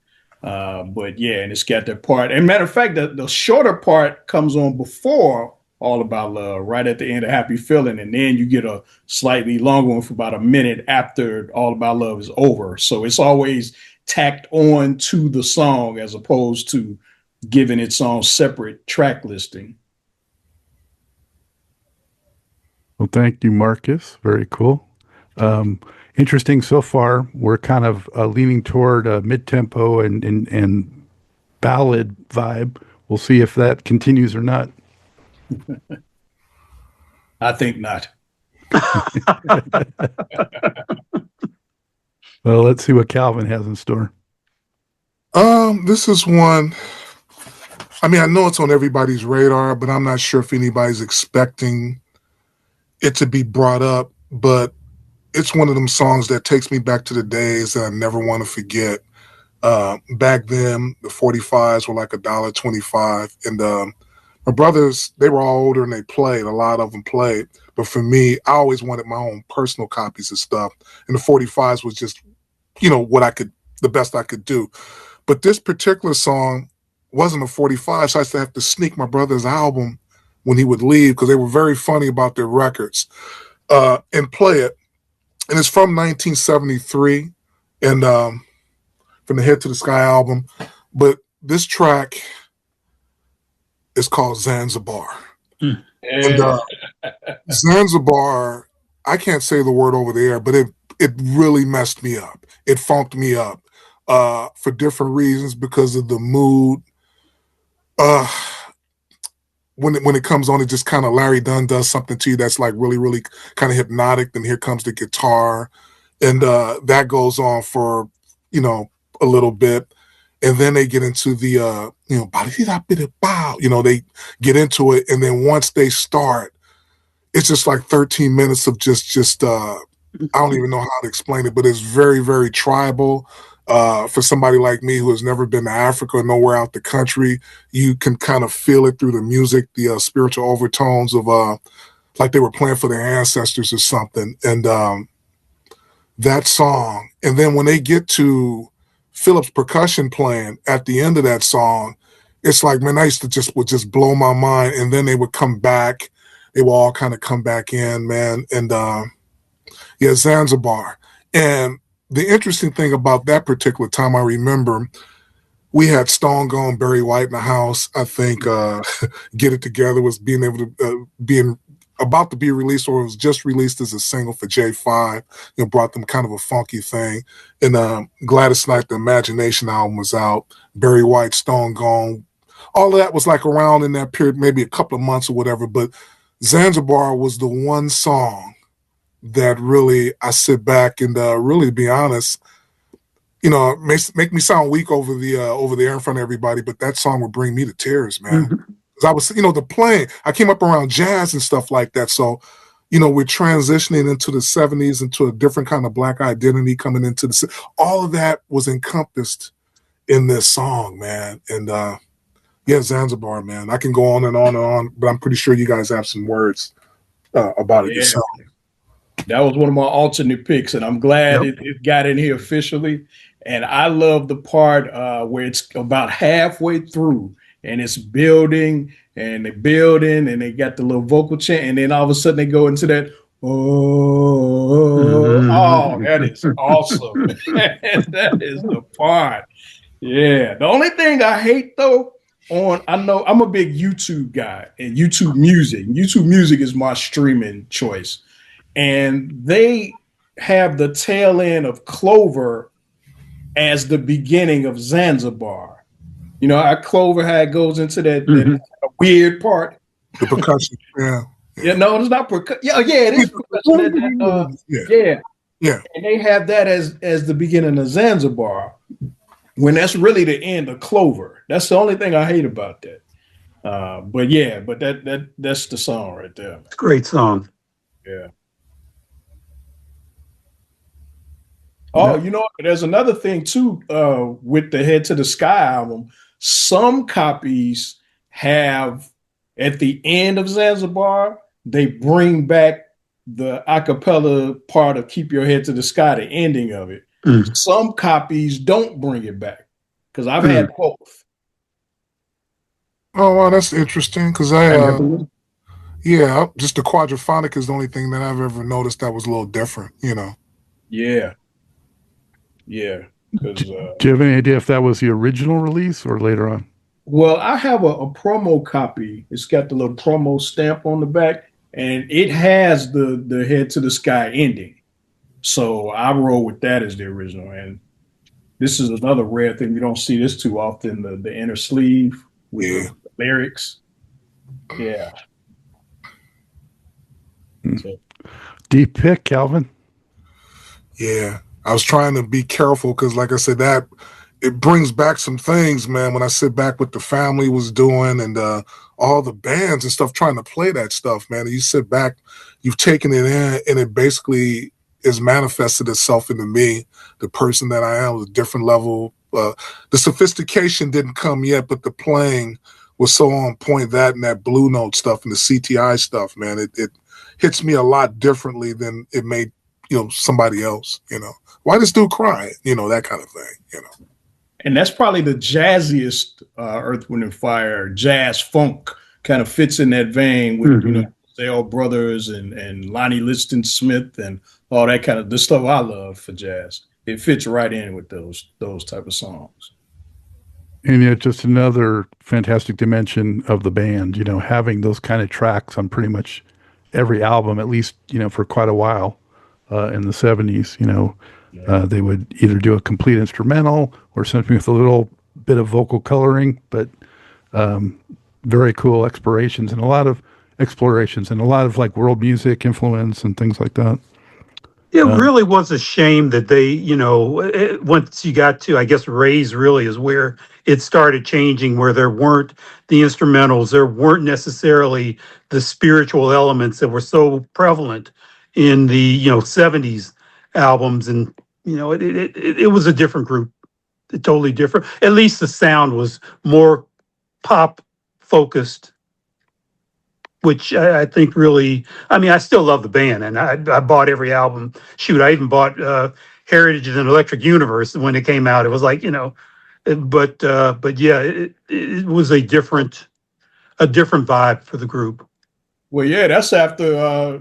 But yeah, and it's got that part. And matter of fact, the shorter part comes on before All About Love, right at the end of Happy Feeling, and then you get a slightly longer one for about a minute after All About Love is over. So it's always tacked on to the song as opposed to giving its own separate track listing. Well, thank you, Marcus. Very cool. Interesting so far. We're kind of leaning toward a mid-tempo and ballad vibe. We'll see if that continues or not. I think not. Well, let's see what Calvin has in store. This is one. I mean, I know it's on everybody's radar, but I'm not sure if anybody's expecting it to be brought up. But it's one of them songs that takes me back to the days that I never want to forget. Back then, the 45s were like $1.25, and my brothers, they were all older and they played. A lot of them played. But for me, I always wanted my own personal copies of stuff. And the 45s was just, the best I could do. But this particular song wasn't a 45, so I used to have to sneak my brother's album when he would leave, because they were very funny about their records, and play it. And it's from 1973, and from the Head to the Sky album. But this track is called Zanzibar. And Zanzibar, I can't say the word over there, but it really messed me up. It funked me up for different reasons, because of the mood. When it comes on, it just kind of Larry Dunn does something to you that's like really, really kind of hypnotic. Then here comes the guitar, and that goes on for a little bit. And then they get into the, they get into it. And then once they start, it's just like 13 minutes of just I don't even know how to explain it, but it's very, very tribal. For somebody like me who has never been to Africa or nowhere out the country, you can kind of feel it through the music, the spiritual overtones of like they were playing for their ancestors or something. And that song. And then when they get to Philip's percussion playing at the end of that song, it's like, man, would just blow my mind. And then they would come back they will all kind of come back in, man. And yeah, Zanzibar. And the interesting thing about that particular time, I remember we had Stone Gone, Barry White in the house. I think Get It Together was being able to being about to be released, or it was just released as a single for J5. Brought them kind of a funky thing. And Gladys Knight, the Imagination album was out. Barry White, Stone Gone. All of that was like around in that period, maybe a couple of months or whatever. But Zanzibar was the one song that really I sit back and really, to be honest, make me sound weak over the air in front of everybody, but that song would bring me to tears, man. Mhm. 'Cause I was, the playing. I came up around jazz and stuff like that, so we're transitioning into the '70s, into a different kind of Black identity coming into all of that was encompassed in this song, man. And yeah, Zanzibar, man. I can go on and on and on, but I'm pretty sure you guys have some words about it yourself. That was one of my alternate picks, and I'm glad Yep. it got in here officially. And I love the part where it's about halfway through and it's building and they're building and they got the little vocal chant, and then all of a sudden they go into that, that is awesome. That is the part. Yeah. The only thing I hate though, I know I'm a big YouTube guy and YouTube music. YouTube music is my streaming choice. And they have the tail end of Clover as the beginning of Zanzibar. How Clover how it goes into that weird part. The percussion, yeah. Yeah, no, it's not percussion. Yeah, it is percussion. Yeah. And they have that as the beginning of Zanzibar, when that's really the end of Clover. That's the only thing I hate about that. But that's the song right there. It's a great song. Yeah. Oh, there's another thing too with the Head to the Sky album. Some copies have, at the end of Zanzibar, they bring back the a cappella part of Keep Your Head to the Sky, the ending of it. Some copies don't bring it back, because I've had both. Oh, wow, that's interesting, because just the quadraphonic is the only thing that I've ever noticed that was a little different, Yeah. Do you have any idea if that was the original release or later on? Well, I have a promo copy. It's got the little promo stamp on the back, and it has the Head to the Sky ending. So I roll with that as the original. And this is another rare thing. You don't see this too often, the inner sleeve with the lyrics. Yeah. So. Deep pick, Calvin. Yeah. I was trying to be careful because, like I said, that it brings back some things, man, when I sit back what the family was doing and all the bands and stuff trying to play that stuff, man. And you sit back, you've taken it in, and it basically is manifested itself into me, the person that I am, with a different level. The sophistication didn't come yet, but the playing was so on point, that and that Blue Note stuff and the CTI stuff, man. It hits me a lot differently than it made, somebody else, Why this dude cry? That kind of thing, And that's probably the jazziest Earth, Wind, and Fire, jazz funk, kind of fits in that vein with, Dale Brothers and Lonnie Liston Smith and all that kind of the stuff I love for jazz. It fits right in with those type of songs. And yet just another fantastic dimension of the band, having those kind of tracks on pretty much every album, at least, for quite a while. In the 70s, they would either do a complete instrumental or something with a little bit of vocal coloring, but very cool explorations and a lot of like world music influence and things like that. It really was a shame that they, once you got to, I guess, Ray's really is where it started changing, where there weren't the instrumentals, there weren't necessarily the spiritual elements that were so prevalent in the 70s albums, and it was a different group, totally different. At least the sound was more pop focused, which I think really, I still love the band, and I bought every album. Shoot, I even bought Heritage and Electric Universe when it came out. It was like, but yeah, it was a different vibe for the group. Well, yeah, that's after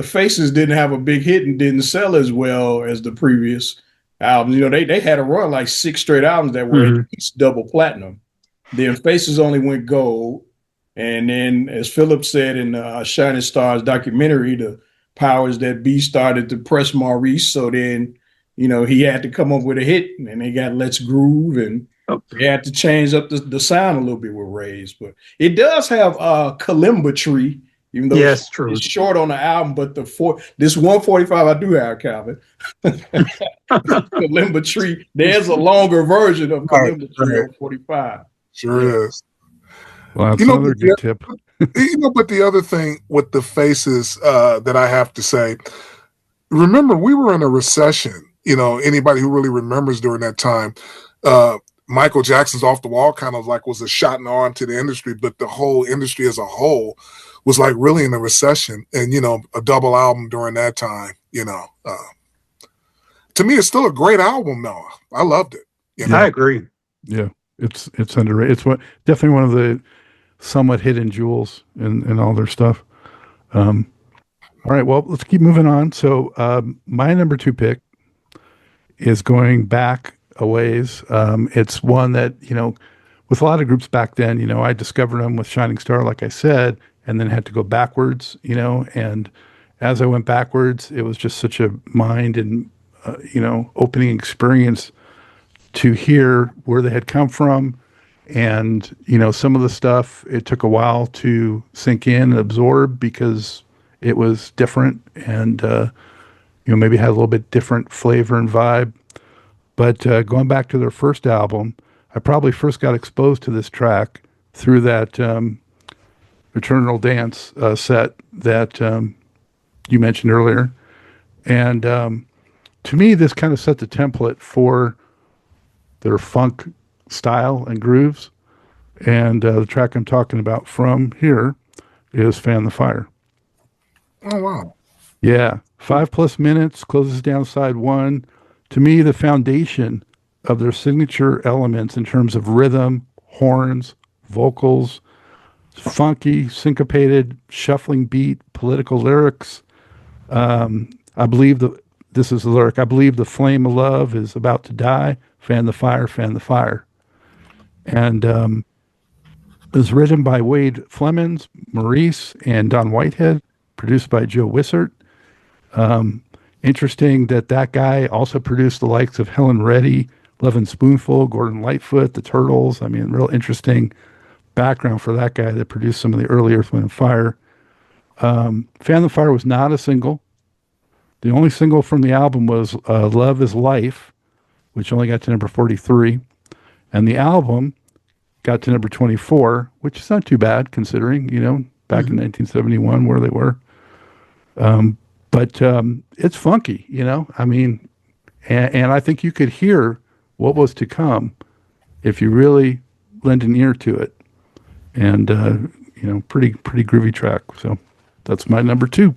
Faces didn't have a big hit and didn't sell as well as the previous albums. You know, they had a run like 6 straight albums that were at least double platinum. Then Faces only went gold. And then, as Philip said in Shining Stars documentary, the powers that be started to press Maurice. So then, you know, he had to come up with a hit, and they got Let's Groove, and they had to change up the sound a little bit with Rays. But it does have Kalimba Tree, even though Yes, true. it's short on the album. But this 145 I do have, Calvin. Kalimba Tree. There's a longer version of Kalimba Tree on 45. Sure is. Well, that's another good tip. But the other thing with the Faces that I have to say, remember, we were in a recession. You know, anybody who really remembers during that time, Michael Jackson's Off the Wall kind of like was a shot in the arm to the industry, but the whole industry as a whole was like really in a recession. And, you know, a double album during that time, you know, to me, it's still a great album, though. I loved it. You know? I agree. Yeah, it's underrated. It's definitely one of the somewhat hidden jewels in all their stuff. All right, well, let's keep moving on. So my number 2 pick is going back a ways. It's one that, you know, with a lot of groups back then, you know, I discovered them with Shining Star, like I said, and then had to go backwards, you know, and as I went backwards, it was just such a mind and, you know, opening experience to hear where they had come from. And, you know, some of the stuff, it took a while to sink in and absorb because it was different and, you know, maybe had a little bit different flavor and vibe. But going back to their first album, I probably first got exposed to this track through that Eternal Dance set that you mentioned earlier. And to me, this kind of set the template for their funk style and grooves. And the track I'm talking about from here is Fan the Fire. Oh, wow. Yeah. 5+ minutes, closes down side 1. To me, the foundation of their signature elements in terms of rhythm, horns, vocals, funky, syncopated, shuffling beat, political lyrics. I believe this is the lyric. I believe the flame of love is about to die. Fan the fire, fan the fire. And it was written by Wade Flemons, Maurice, and Don Whitehead, produced by Joe Wissert. Interesting that guy also produced the likes of Helen Reddy, Love and Spoonful, Gordon Lightfoot, the Turtles. I mean, real interesting background for that guy that produced some of the early Earth, Wind and Fire. Fan the Fire was not a single. The only single from the album was Love is Life, which only got to number 43. And the album got to number 24, which is not too bad considering, you know, back in 1971 where they were. But it's funky, you know, I mean, and I think you could hear what was to come if you really lend an ear to it. And, you know, pretty groovy track. So that's my number 2.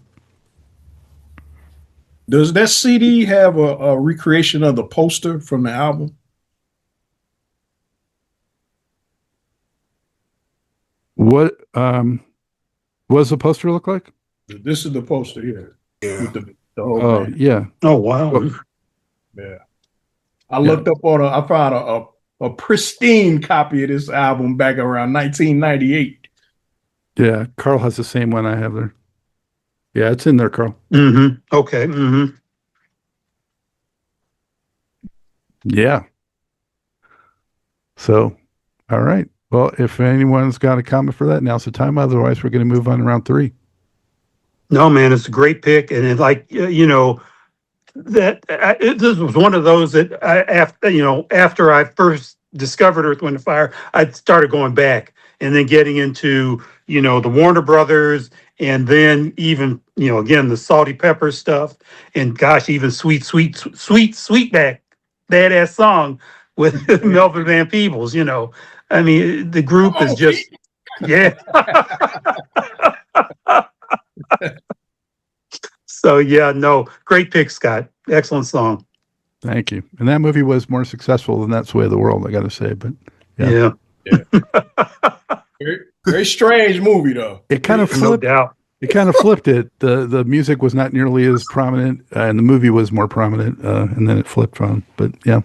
Does that CD have a recreation of the poster from the album? What does the poster look like? This is the poster here. Yeah. With the whole thing. Yeah. Oh, wow. Yeah. I looked up I found a pristine copy of this album back around 1998. Yeah. Karl has the same one I have there. Yeah, it's in there, Karl. Okay. Yeah. So, all right. Well, if anyone's got a comment for that, now's the time. Otherwise, we're going to move on to round 3. No, man, it's a great pick. And it, like, you know, that this was one of those that after I first discovered Earth, Wind and Fire, I started going back and then getting into, you know, the Warner Brothers, and then even, you know, again, the Salty Pepper stuff, and gosh, even Sweetback, badass song with Melvin Van Peebles, you know. I mean, the group is just, yeah. So, yeah, no, great pick, Scott. Excellent song. Thank you. And that movie was more successful than That's the Way of the World, I got to say. But Yeah. Very, very strange movie, though. it kind of No flipped. doubt. It kind of flipped it. The music was not nearly as prominent, and the movie was more prominent, and then it flipped on. But yeah.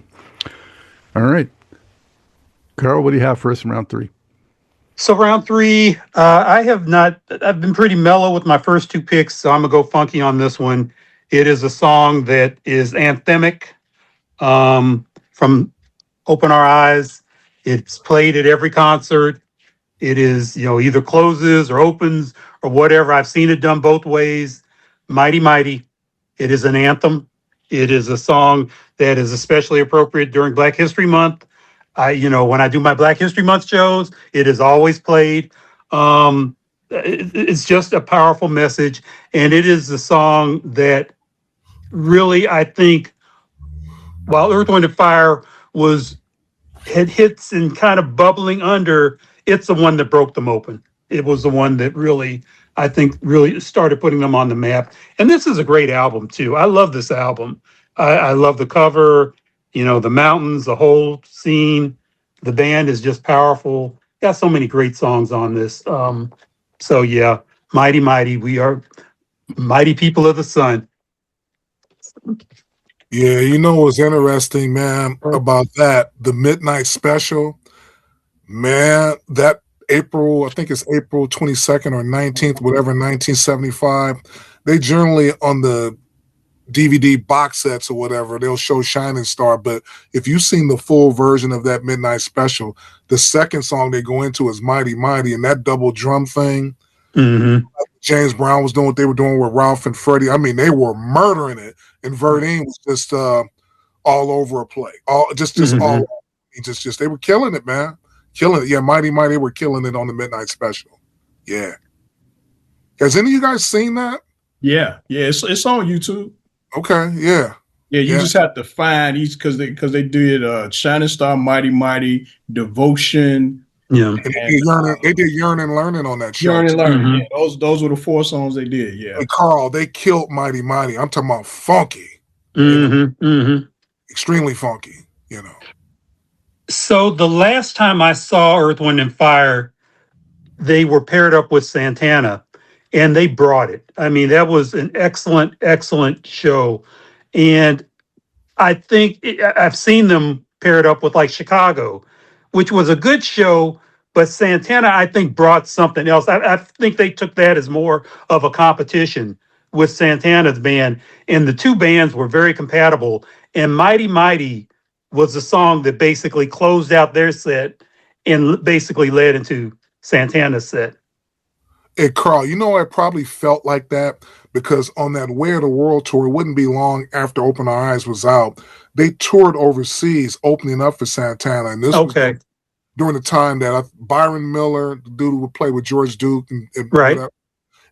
All right. Karl, what do you have for us in round 3? So round 3, I've been pretty mellow with my first 2 picks, so I'm gonna go funky on this one. It is a song that is anthemic, from Open Our Eyes. It's played at every concert. It is, either closes or opens or whatever. I've seen it done both ways. Mighty Mighty. It is an anthem. It is a song that is especially appropriate during Black History Month. When I do my Black History Month shows, it is always played. It's just a powerful message. And it is a song that really, I think, while Earth, Wind, and Fire had hits and kind of bubbling under, it's the one that broke them open. It was the one that really, I think, really started putting them on the map. And this is a great album too. I love this album. I love the cover, the mountains, the whole scene. The band is just powerful. Got so many great songs on this. So yeah, Mighty Mighty. We are mighty people of the sun. Yeah, you know what's interesting, man, about that? The Midnight Special, man, that April, I think it's April 22nd or 19th, whatever, 1975. They generally on the DVD box sets or whatever, they'll show Shining Star. But if you've seen the full version of that Midnight Special, the second song they go into is Mighty Mighty, and that double drum thing. Mm-hmm. James Brown was doing what they were doing with Ralph and Freddie. I mean, they were murdering it, and Verdine was just all over a play, all all. Just they were killing it, man, killing it. Yeah, Mighty Mighty, they were killing it on the Midnight Special. Yeah, has any of you guys seen that? Yeah, it's on YouTube. Okay, yeah. Yeah, you just have to find each because they did Shining Star, Mighty Mighty, Devotion. Yeah. And they did Yearn and Learning on that show. Yearn and Learning. Mm-hmm. Yeah, those were the 4 songs they did. Yeah. And Karl, they killed Mighty Mighty. I'm talking about funky. Extremely funky, So the last time I saw Earth, Wind, and Fire, they were paired up with Santana, and they brought it. I mean, that was an excellent, excellent show. And I think I've seen them paired up with like Chicago, which was a good show, but Santana, I think, brought something else. I think they took that as more of a competition with Santana's band, and the two bands were very compatible. And Mighty Mighty was the song that basically closed out their set and basically led into Santana's set. Hey, Karl, I probably felt like that because on that Way of the World tour, it wouldn't be long after Open Our Eyes was out. They toured overseas, opening up for Santana. And this was during the time that Byron Miller, the dude who would play with George Duke, and whatever,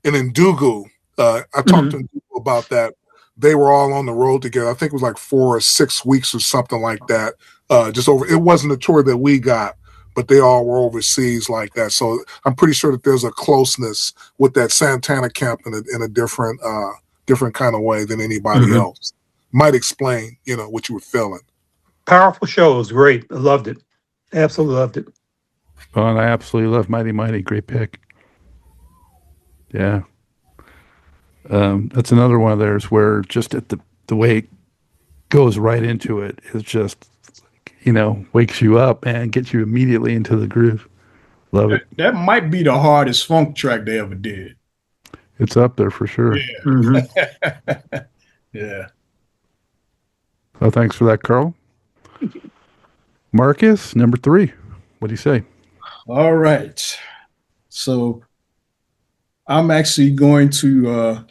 and then Dugu. I talked to Dugu about that. They were all on the road together. I think it was like 4 or 6 weeks or something like that. It wasn't a tour that we got, but they all were overseas like that. So I'm pretty sure that there's a closeness with that Santana camp in a different kind of way than anybody else. Might explain, what you were feeling. Powerful show. It was great. I loved it. Absolutely loved it. Oh, and I absolutely love Mighty Mighty. Great pick. Yeah. That's another one of theirs where just at the way it goes right into it is just, wakes you up and gets you immediately into the groove. Love it. That might be the hardest funk track they ever did. It's up there for sure. Yeah. Yeah. Well, thanks for that, Karl. Marcus, number 3. What do you say? All right. So I'm actually going to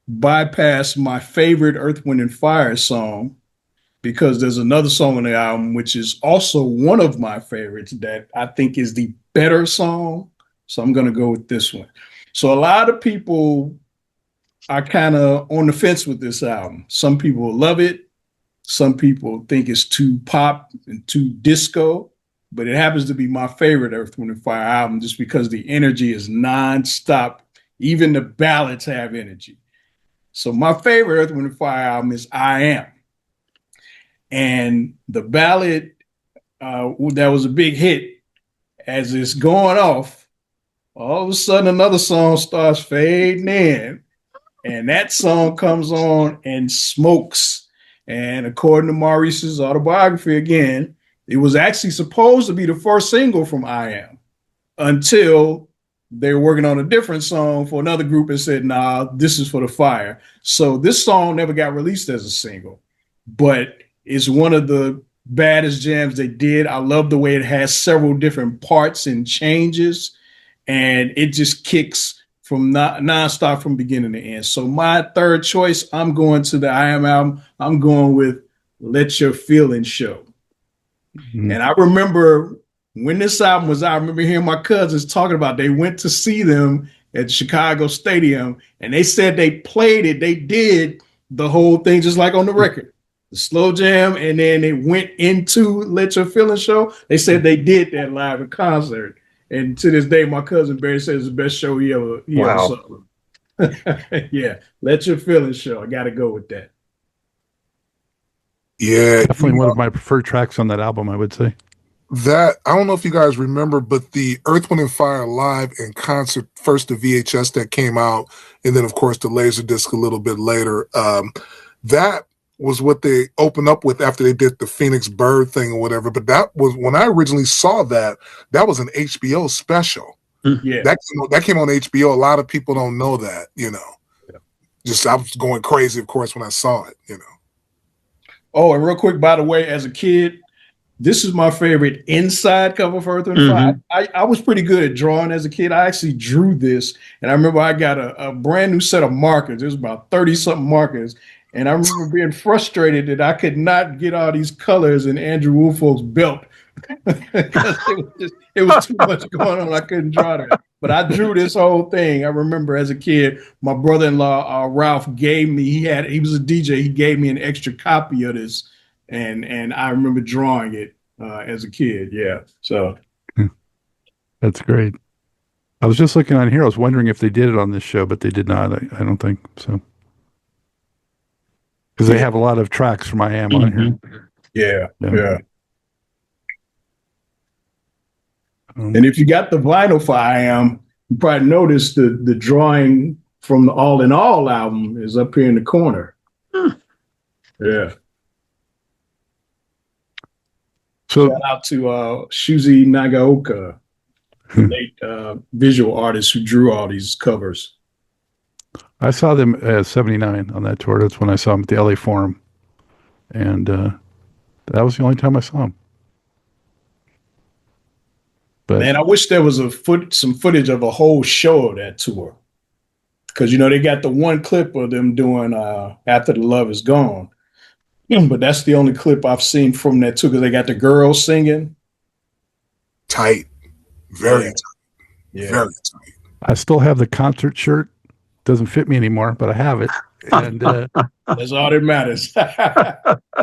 bypass my favorite Earth, Wind, and Fire song because there's another song on the album which is also one of my favorites that I think is the better song. So I'm going to go with this one. So a lot of people are kind of on the fence with this album. Some people love it. Some people think it's too pop and too disco, but it happens to be my favorite Earth, Wind, and Fire album just because the energy is nonstop. Even the ballads have energy. So my favorite Earth, Wind, and Fire album is I Am. And the ballad that was a big hit as it's going off, all of a sudden another song starts fading in, and that song comes on and smokes. And according to Maurice's autobiography, again, it was actually supposed to be the first single from I Am until they were working on a different song for another group and said, nah, this is for the fire. So this song never got released as a single, but it's one of the baddest jams they did. I love the way it has several different parts and changes, and it just kicks from nonstop from beginning to end. So my third choice, I'm going to the I Am album. I'm going with Let Your Feelings Show. Mm-hmm. And I remember when this album was out, I remember hearing my cousins talking about they went to see them at Chicago Stadium, and they said they played it. They did the whole thing just like on the record, the slow jam, and then they went into Let Your Feelings Show. They said they did that live in concert. And to this day, my cousin Barry says it's the best show he ever saw. Yeah, Let Your Feelings Show. I got to go with that. Yeah, Definitely one of my preferred tracks on that album, I would say. That, I don't know if you guys remember, but the Earth, Wind & Fire live in concert, first the VHS that came out, and then, of course, the Laserdisc a little bit later. That was what they opened up with after they did the Phoenix Bird thing or whatever. But that was, when I originally saw that was an HBO special. Yeah. That came on HBO. A lot of people don't know that, you know. Yeah. Just, I was going crazy, of course, when I saw it, you know. Oh, and real quick, by the way, as a kid, this is my favorite inside cover for Earth, Wind & Fire. I was pretty good at drawing as a kid. I actually drew this, and I remember I got a brand new set of markers. It was about 30-something markers, and I remember being frustrated that I could not get all these colors in Andrew Woolfolk's belt because it was too much going on. I couldn't draw that. But I drew this whole thing. I remember as a kid, my brother-in-law, Ralph, gave me, he was a DJ, he gave me an extra copy of this. And I remember drawing it as a kid. Yeah. So that's great. I was just looking on here. I was wondering if they did it on this show, but they did not. I don't think so. Because they have a lot of tracks from I Am on here. Yeah. And if you got the vinyl for I Am, you probably noticed the drawing from the All in All album is up here in the corner. Yeah. So shout out to Shuzi Nagaoka, late visual artist who drew all these covers. I saw them at 79 on that tour. That's when I saw them at the LA Forum. And that was the only time I saw them. But man, I wish there was some footage of a whole show of that tour. Because, you know, they got the one clip of them doing After the Love Is Gone. But that's the only clip I've seen from that too, because they got the girls singing. Tight. Very tight. Yeah. Very tight. I still have the concert shirt. Doesn't fit me anymore, but I have it. And that's all that matters.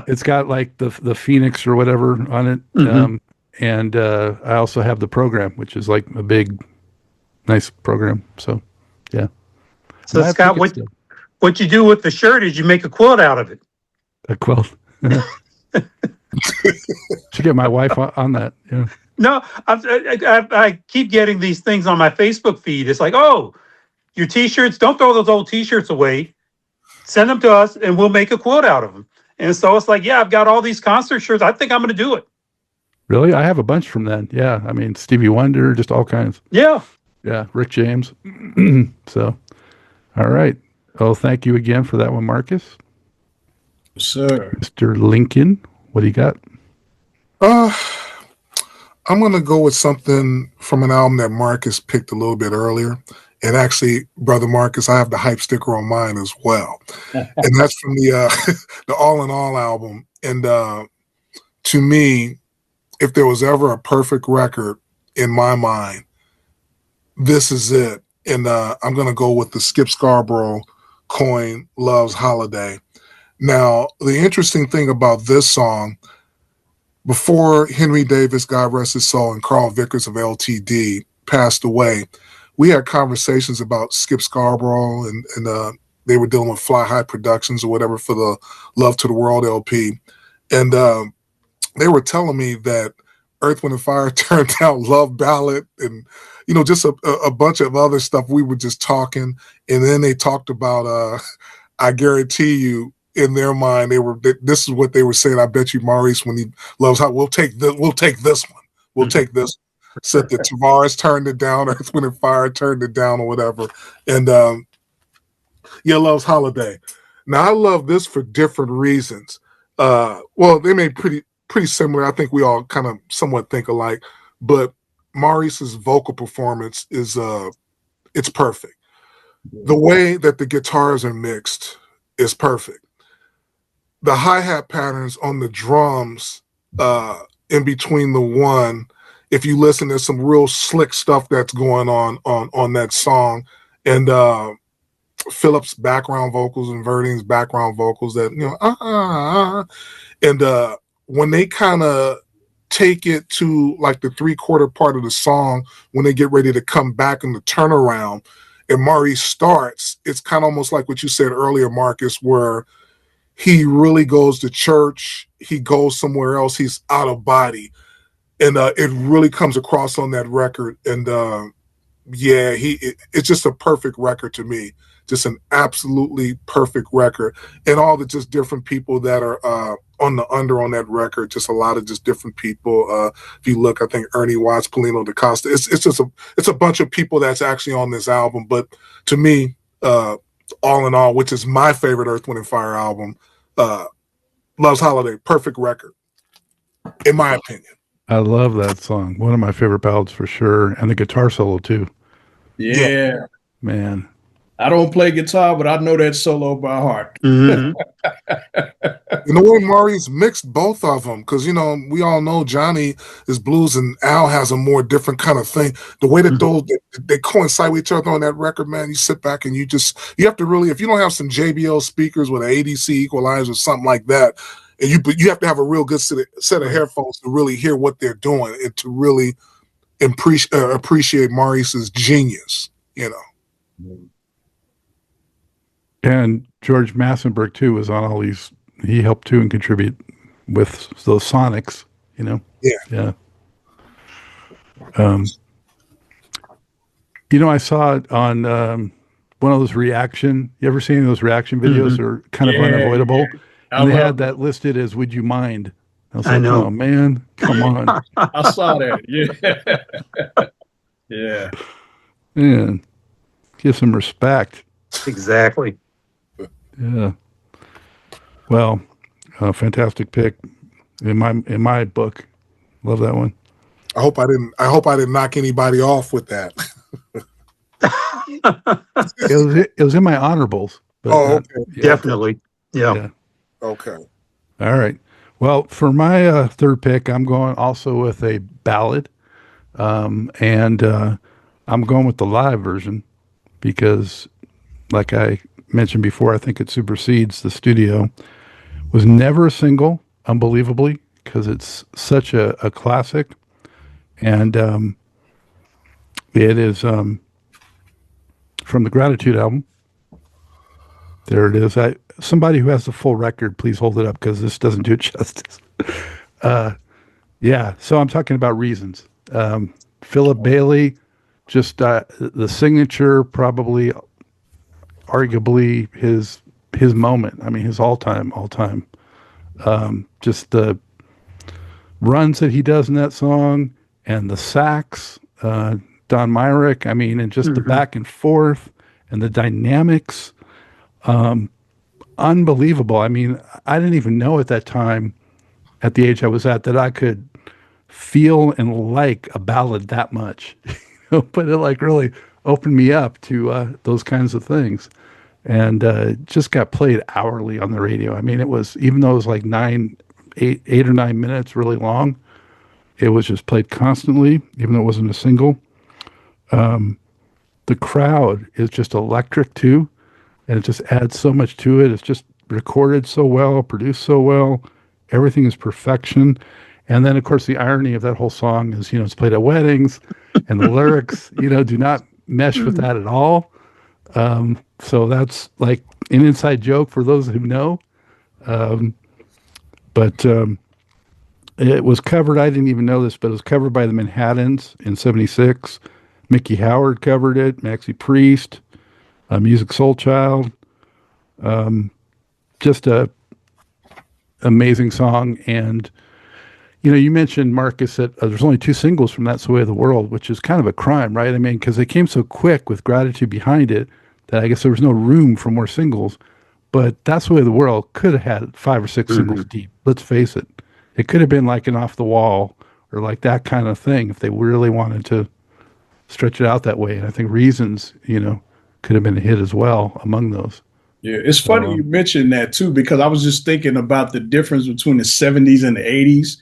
It's got like the Phoenix or whatever on it. And I also have the program, which is like a big, nice program. So, yeah. So, Scott, what you do with the shirt is you make a quilt out of it. A quilt. Should get my wife on that. Yeah. No, I keep getting these things on my Facebook feed. It's like, oh, your T-shirts, don't throw those old T-shirts away. Send them to us, and we'll make a quilt out of them. And so it's like, yeah, I've got all these concert shirts. I think I'm going to do it. Really? I have a bunch from then. Yeah. I mean, Stevie Wonder, just all kinds. Yeah. Yeah. Rick James. So, all right. Oh, thank you again for that one, Marcus. Sir. Mr. Lincoln, what do you got? I'm going to go with something from an album that Marcus picked a little bit earlier. And actually, Brother Marcus, I have the hype sticker on mine as well. And that's from the All in All album. And to me, if there was ever a perfect record in my mind, this is it. And I'm going to go with the Skip Scarborough Coin Loves Holiday. Now, the interesting thing about this song, before Henry Davis, God rest his soul, and Carl Vickers of LTD passed away, we had conversations about Skip Scarborough, and they were dealing with Fly High Productions or whatever for the Love to the World LP. And they were telling me that Earth, Wind and Fire turned out Love Ballad and, just a bunch of other stuff. We were just talking. And then they talked about, I guarantee you, in their mind, this is what they were saying. I bet you Maurice, when he loves how we'll take this one. We'll take this. Said that Tavares turned it down, Earth, Wind and Fire turned it down or whatever. And loves Holiday. Now I love this for different reasons. They made pretty similar. I think we all kind of somewhat think alike, but Maurice's vocal performance is it's perfect. The way that the guitars are mixed is perfect. The hi-hat patterns on the drums in between the one, if you listen, there's some real slick stuff that's going on that song. And Philip's background vocals and Verding's background vocals that, and when they kind of take it to like the 3/4 part of the song, when they get ready to come back in the turnaround and Maurice starts, it's kind of almost like what you said earlier, Marcus, where he really goes to church, he goes somewhere else, he's out of body. And it really comes across on that record. And it's just a perfect record to me. Just an absolutely perfect record. And all the just different people that are on that record, just a lot of just different people. If you look, I think Ernie Watts, Polino DaCosta, it's a bunch of people that's actually on this album. But to me, all in all, which is my favorite Earth, Wind and Fire album, Love's Holiday, perfect record, in my opinion. I love that song. One of my favorite ballads for sure. And the guitar solo too. Yeah. Man. I don't play guitar, but I know that solo by heart. Mm-hmm. And the way Maurice mixed both of them, because, we all know Johnny is blues and Al has a more different kind of thing. The way that they coincide with each other on that record, man, you sit back and you have to really, if you don't have some JBL speakers with an ADC equalizer or something like that, and you have to have a real good set of headphones to really hear what they're doing and to really appreciate Maurice's genius, And George Massenberg too was on all these. He helped too and contribute with those sonics, Yeah. I saw it on one of those reaction. You ever seen those reaction videos? They're kind of unavoidable. Yeah. And they had that listed as "Would you mind?" I was like, know. "Oh man, come on!" I saw that. Yeah. Yeah. Man, give some respect. Exactly. Yeah. Well, fantastic pick in my book. Love that one. I hope I didn't knock anybody off with that. It was in my honorables. But okay. Definitely. Yeah. Okay. All right. Well, for my third pick, I'm going also with a ballad, and I'm going with the live version because, like I mentioned before, I think it supersedes the studio. Was never a single, unbelievably, because it's such a classic, and it is from the Gratitude album. There it is. Somebody who has the full record, please hold it up because this doesn't do it justice. So I'm talking about Reasons. Philip Bailey, just the signature, probably, arguably his moment. I mean, his all time. Just the runs that he does in that song and the sax, Don Myrick. I mean, and just the back and forth and the dynamics. Unbelievable. I mean, I didn't even know at that time, at the age I was at, that I could feel and like a ballad that much. But it like really opened me up to those kinds of things. And it just got played hourly on the radio. I mean, it was, even though it was like 8 or 9 minutes, really long, it was just played constantly, even though it wasn't a single. The crowd is just electric too. And it just adds so much to it. It's just recorded so well, produced so well. Everything is perfection. And then, of course, the irony of that whole song is, it's played at weddings, and the lyrics, do not mesh with that at all. So that's like an inside joke for those who know. But It was covered, I didn't even know this, but it was covered by the Manhattans in 76. Mickey Howard covered it, Maxie Priest, Music Soul Child. Just a amazing song. And, you mentioned, Marcus, that there's only 2 singles from That's the Way of the World, which is kind of a crime, right? I mean, because they came so quick with Gratitude behind it that I guess there was no room for more singles. But That's the Way of the World could have had 5 or 6 singles deep. Let's face it. It could have been like an Off the Wall or like that kind of thing if they really wanted to stretch it out that way. And I think Reasons, could have been a hit as well among those. Yeah, it's funny you mentioned that too, because I was just thinking about the difference between the 70s and the 80s.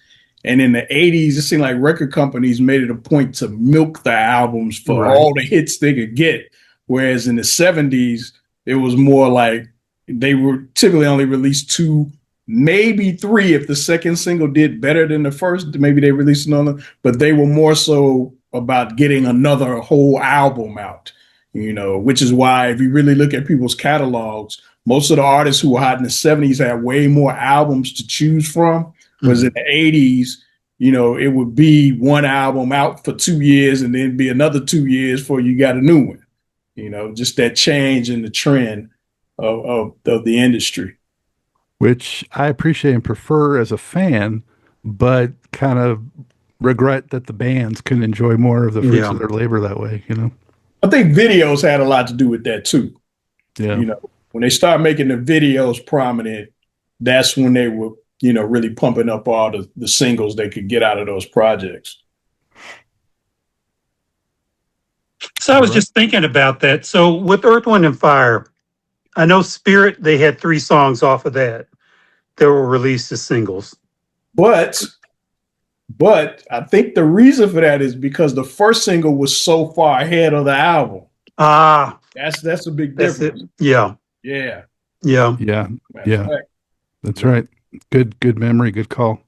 And in the 80s, it seemed like record companies made it a point to milk the albums for all the hits they could get. Whereas in the 70s, it was more like they were typically only released 2, maybe 3. If the second single did better than the first, maybe they released another. But they were more so about getting another whole album out. Which is why if you really look at people's catalogs, most of the artists who were hot in the 70s had way more albums to choose from. Whereas in the 80s, it would be one album out for 2 years and then be another 2 years before you got a new one. Just that change in the trend of the industry. Which I appreciate and prefer as a fan, but kind of regret that the bands couldn't enjoy more of the fruits of their labor that way, I think videos had a lot to do with that too. Yeah. When they start making the videos prominent, that's when they were, really pumping up all the singles they could get out of those projects. So I was just thinking about that. So with Earth, Wind, and Fire, I know Spirit, they had 3 songs off of that were released as singles. But I think the reason for that is because the first single was so far ahead of the album. That's a big difference. Yeah. That's right. Good memory. Good call.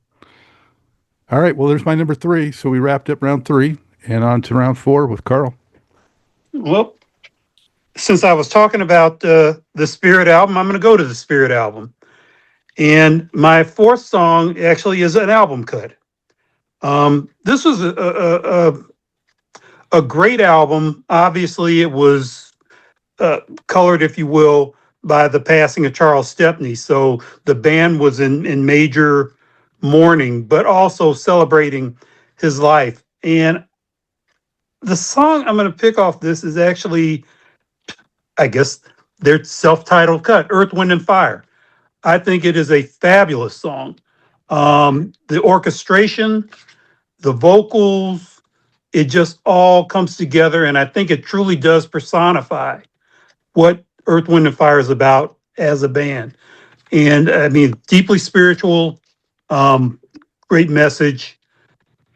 All right. Well, there's my number 3. So we wrapped up round 3 and on to round 4 with Karl. Well, since I was talking about the Spirit album, I'm going to go to the Spirit album. And my 4th song actually is an album cut. This was a great album. Obviously, it was colored, if you will, by the passing of Charles Stepney. So the band was in major mourning, but also celebrating his life. And the song I'm going to pick off this is actually, I guess, their self-titled cut, Earth, Wind, and Fire. I think it is a fabulous song. The orchestration, the vocals, it just all comes together. And I think it truly does personify what Earth, Wind, and Fire is about as a band. And I mean, deeply spiritual, great message.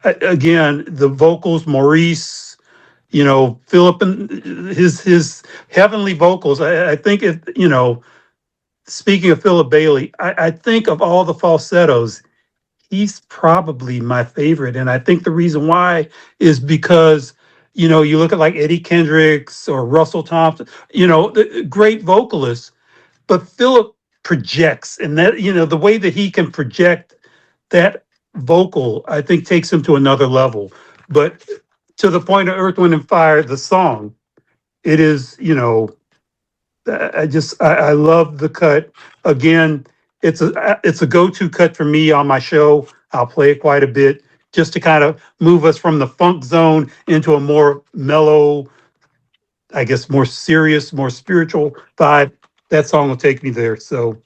Again, the vocals, Maurice, Philip and his heavenly vocals. I think speaking of Philip Bailey, I think of all the falsettos, he's probably my favorite. And I think the reason why is because, you look at like Eddie Kendricks or Russell Thompson, the great vocalists, but Philip projects, and that, the way that he can project that vocal, I think takes him to another level. But to the point of Earth, Wind, and Fire, the song, it is, I love the cut. Again, it's a go-to cut for me on my show. I'll play it quite a bit just to kind of move us from the funk zone into a more mellow, I guess, more serious, more spiritual vibe. That song will take me there. So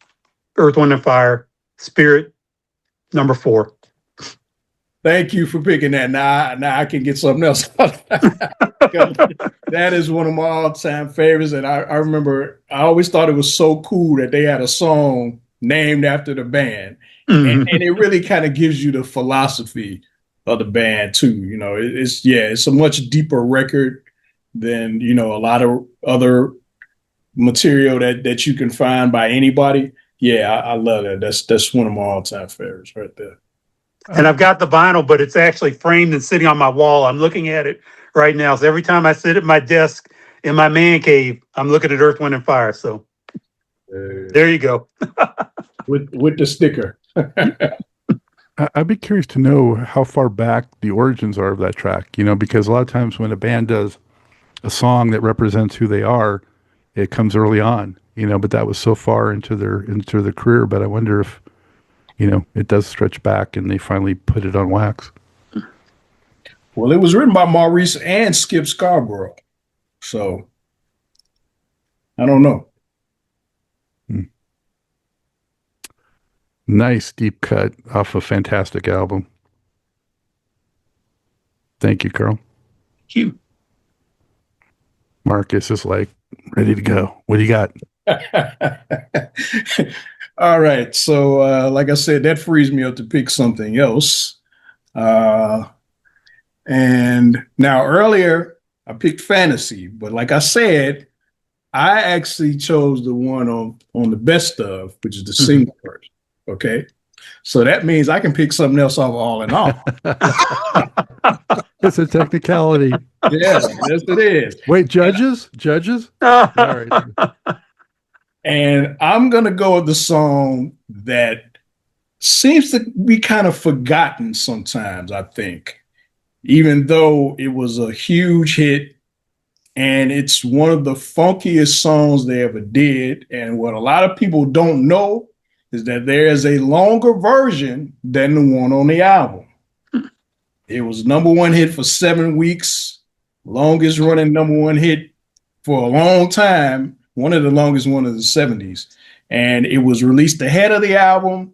Earth, Wind, and Fire, Spirit, number 4. Thank you for picking that. Now I can get something else. That is one of my all-time favorites. And I remember I always thought it was so cool that they had a song named after the band. And it really kind of gives you the philosophy of the band too. It's a much deeper record than, a lot of other material that you can find by anybody. Yeah, I love that. That's one of my all-time favorites right there. And I've got the vinyl, but it's actually framed and sitting on my wall. I'm looking at it right now. So every time I sit at my desk in my man cave, I'm looking at Earth, Wind, and Fire. So there you go. with the sticker. I'd be curious to know how far back the origins are of that track, because a lot of times when a band does a song that represents who they are, it comes early on, but that was so far into their career. But I wonder if, it does stretch back and they finally put it on wax. Well, it was written by Maurice and Skip Scarborough. So I don't know. Nice deep cut off a fantastic album. Thank you, Karl. Thank you. Marcus is like ready to go. What do you got? All right. So, like I said, that frees me up to pick something else. And now earlier I picked fantasy, but like I said, I actually chose the one on the best of, which is the single version. Okay. So that means I can pick something else off all in all. It's a technicality. Yes, it is. Wait, judges? All right. And I'm going to go with the song that seems to be kind of forgotten sometimes, I think, even though it was a huge hit and it's one of the funkiest songs they ever did. And what a lot of people don't know is that there is a longer version than the one on the album. It was #1 hit for 7 weeks, longest running #1 hit for a long time, one of the longest one of the 70s. And it was released ahead of the album,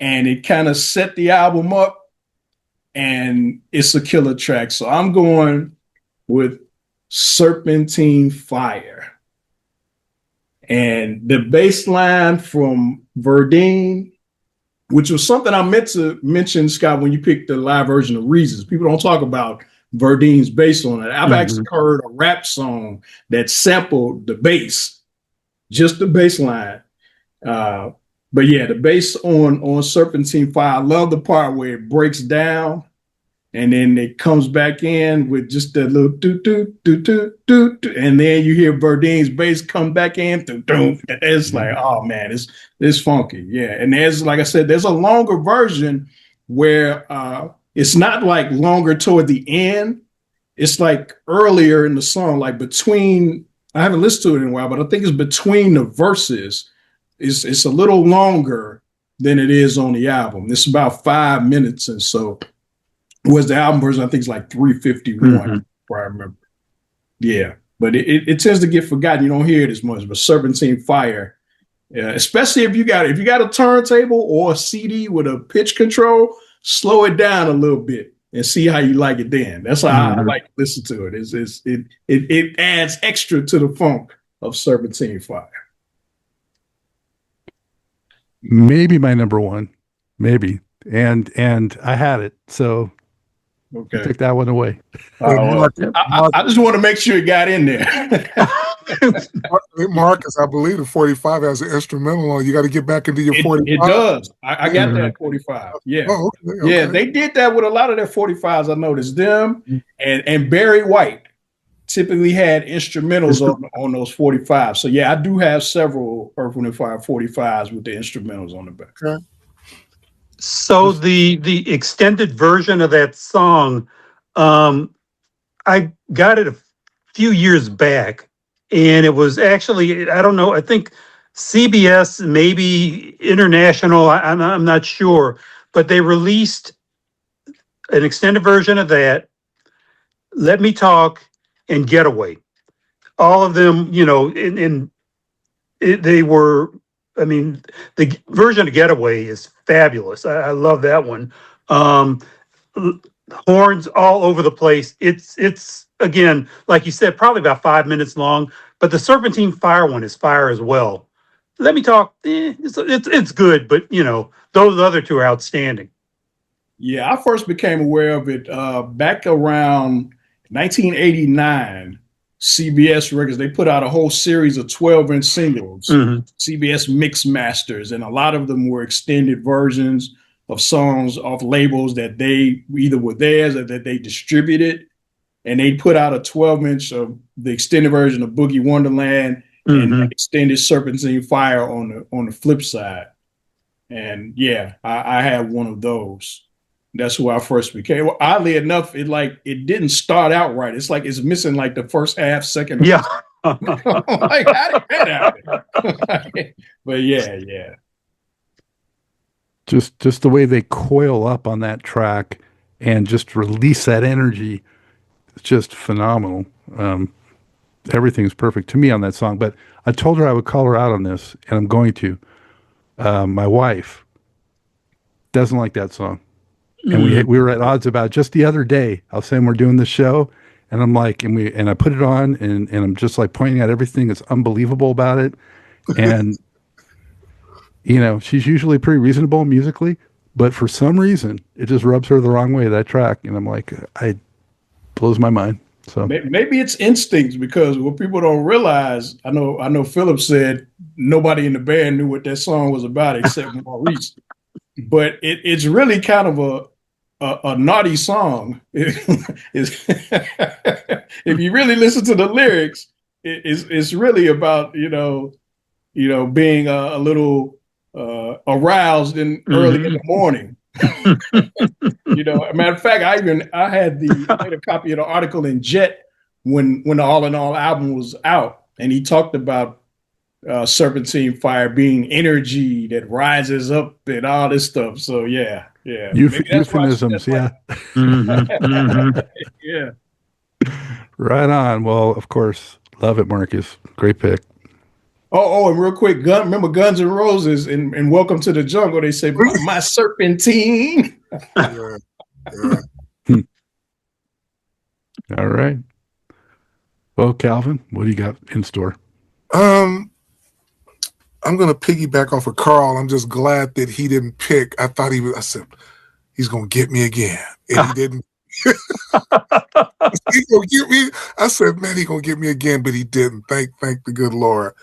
and it kind of set the album up, and it's a killer track. So I'm going with Serpentine Fire. And the bass line from Verdine, which was something I meant to mention, Scott, when you picked the live version of Reasons. People don't talk about Verdine's bass on it. I've actually heard a rap song that sampled the bass, just the bass line. But yeah, the bass on Serpentine Fire, I love the part where it breaks down and then it comes back in with just that little do, and then you hear Verdine's bass come back in. It's like, oh man, it's funky. Yeah. And there's, like I said, there's a longer version where it's not like longer toward the end. It's like earlier in the song, like between, I haven't listened to it in a while, but I think it's between the verses. It's a little longer than it is on the album. It's about 5 minutes. And so was the album version, I think it's like 351, if I remember. Yeah, but it tends to get forgotten. You don't hear it as much. But Serpentine Fire, especially if you got a turntable or a CD with a pitch control, slow it down a little bit and see how you like it then. That's how I like to listen to it. It adds extra to the funk of Serpentine Fire. Maybe my #1, maybe, and I had it, so okay, take that one away. I just want to make sure it got in there. Marcus, I believe the 45 has an instrumental on. You got to get back into your 45. It does. I got that 45. Yeah. Oh, okay. Yeah, they did that with a lot of their 45s. I noticed them and Barry White typically had instrumentals on those 45s. So yeah, I do have several Earth, Wind & Fire 45s with the instrumentals on the back. Okay. So the extended version of that song, I got it a few years back, and it was actually, I don't know, I think CBS, maybe International, I'm not sure, but they released an extended version of that, Let Me Talk, and Getaway. All of them, they were, I mean, the version of Getaway is fabulous. I love that one. Horns all over the place. It's again, like you said, probably about 5 minutes long, but the Serpentine Fire one is fire as well. Let Me Talk, it's good, but those other two are outstanding. Yeah, I first became aware of it back around 1989. CBS Records, they put out a whole series of 12-inch singles, CBS Mix Masters, and a lot of them were extended versions of songs off labels that they either were theirs or that they distributed. And they put out a 12-inch of the extended version of Boogie Wonderland and extended Serpentine Fire on the flip side. And yeah, I had one of those. That's who I first became. Well, oddly enough, it didn't start out right. It's like it's missing like the first half, second. Yeah. Like, how did that happen? But yeah. Just the way they coil up on that track and just release that energy, it's just phenomenal. Everything's perfect to me on that song. But I told her I would call her out on this, and I'm going to. My wife doesn't like that song, and we were at odds about it just the other day. I was saying we're doing this show, and I'm like, and I put it on, and I'm just like pointing out everything that's unbelievable about it, and she's usually pretty reasonable musically, but for some reason it just rubs her the wrong way, that track, and I'm like, it blows my mind. So maybe it's instincts, because what people don't realize, I know Philip said nobody in the band knew what that song was about except Maurice, but it's really kind of a naughty song. If you really listen to the lyrics, it's really about being a little aroused early in the morning. A matter of fact, I made a copy of the article in Jet when the All in All album was out, and he talked about serpentine fire being energy that rises up and all this stuff. So yeah. Euphemisms, yeah. Yeah. Right on. Well, of course, love it, Marcus. Great pick. Oh, and real quick, remember Guns N' Roses and Welcome to the Jungle? They say, my serpentine. Yeah. All right. Well, Calvin, what do you got in store? I'm going to piggyback off of Karl. I'm just glad that he didn't pick. I said, he's going to get me again. And he didn't. He's going to get me. I said, man, he's going to get me again, but he didn't. Thank the good Lord.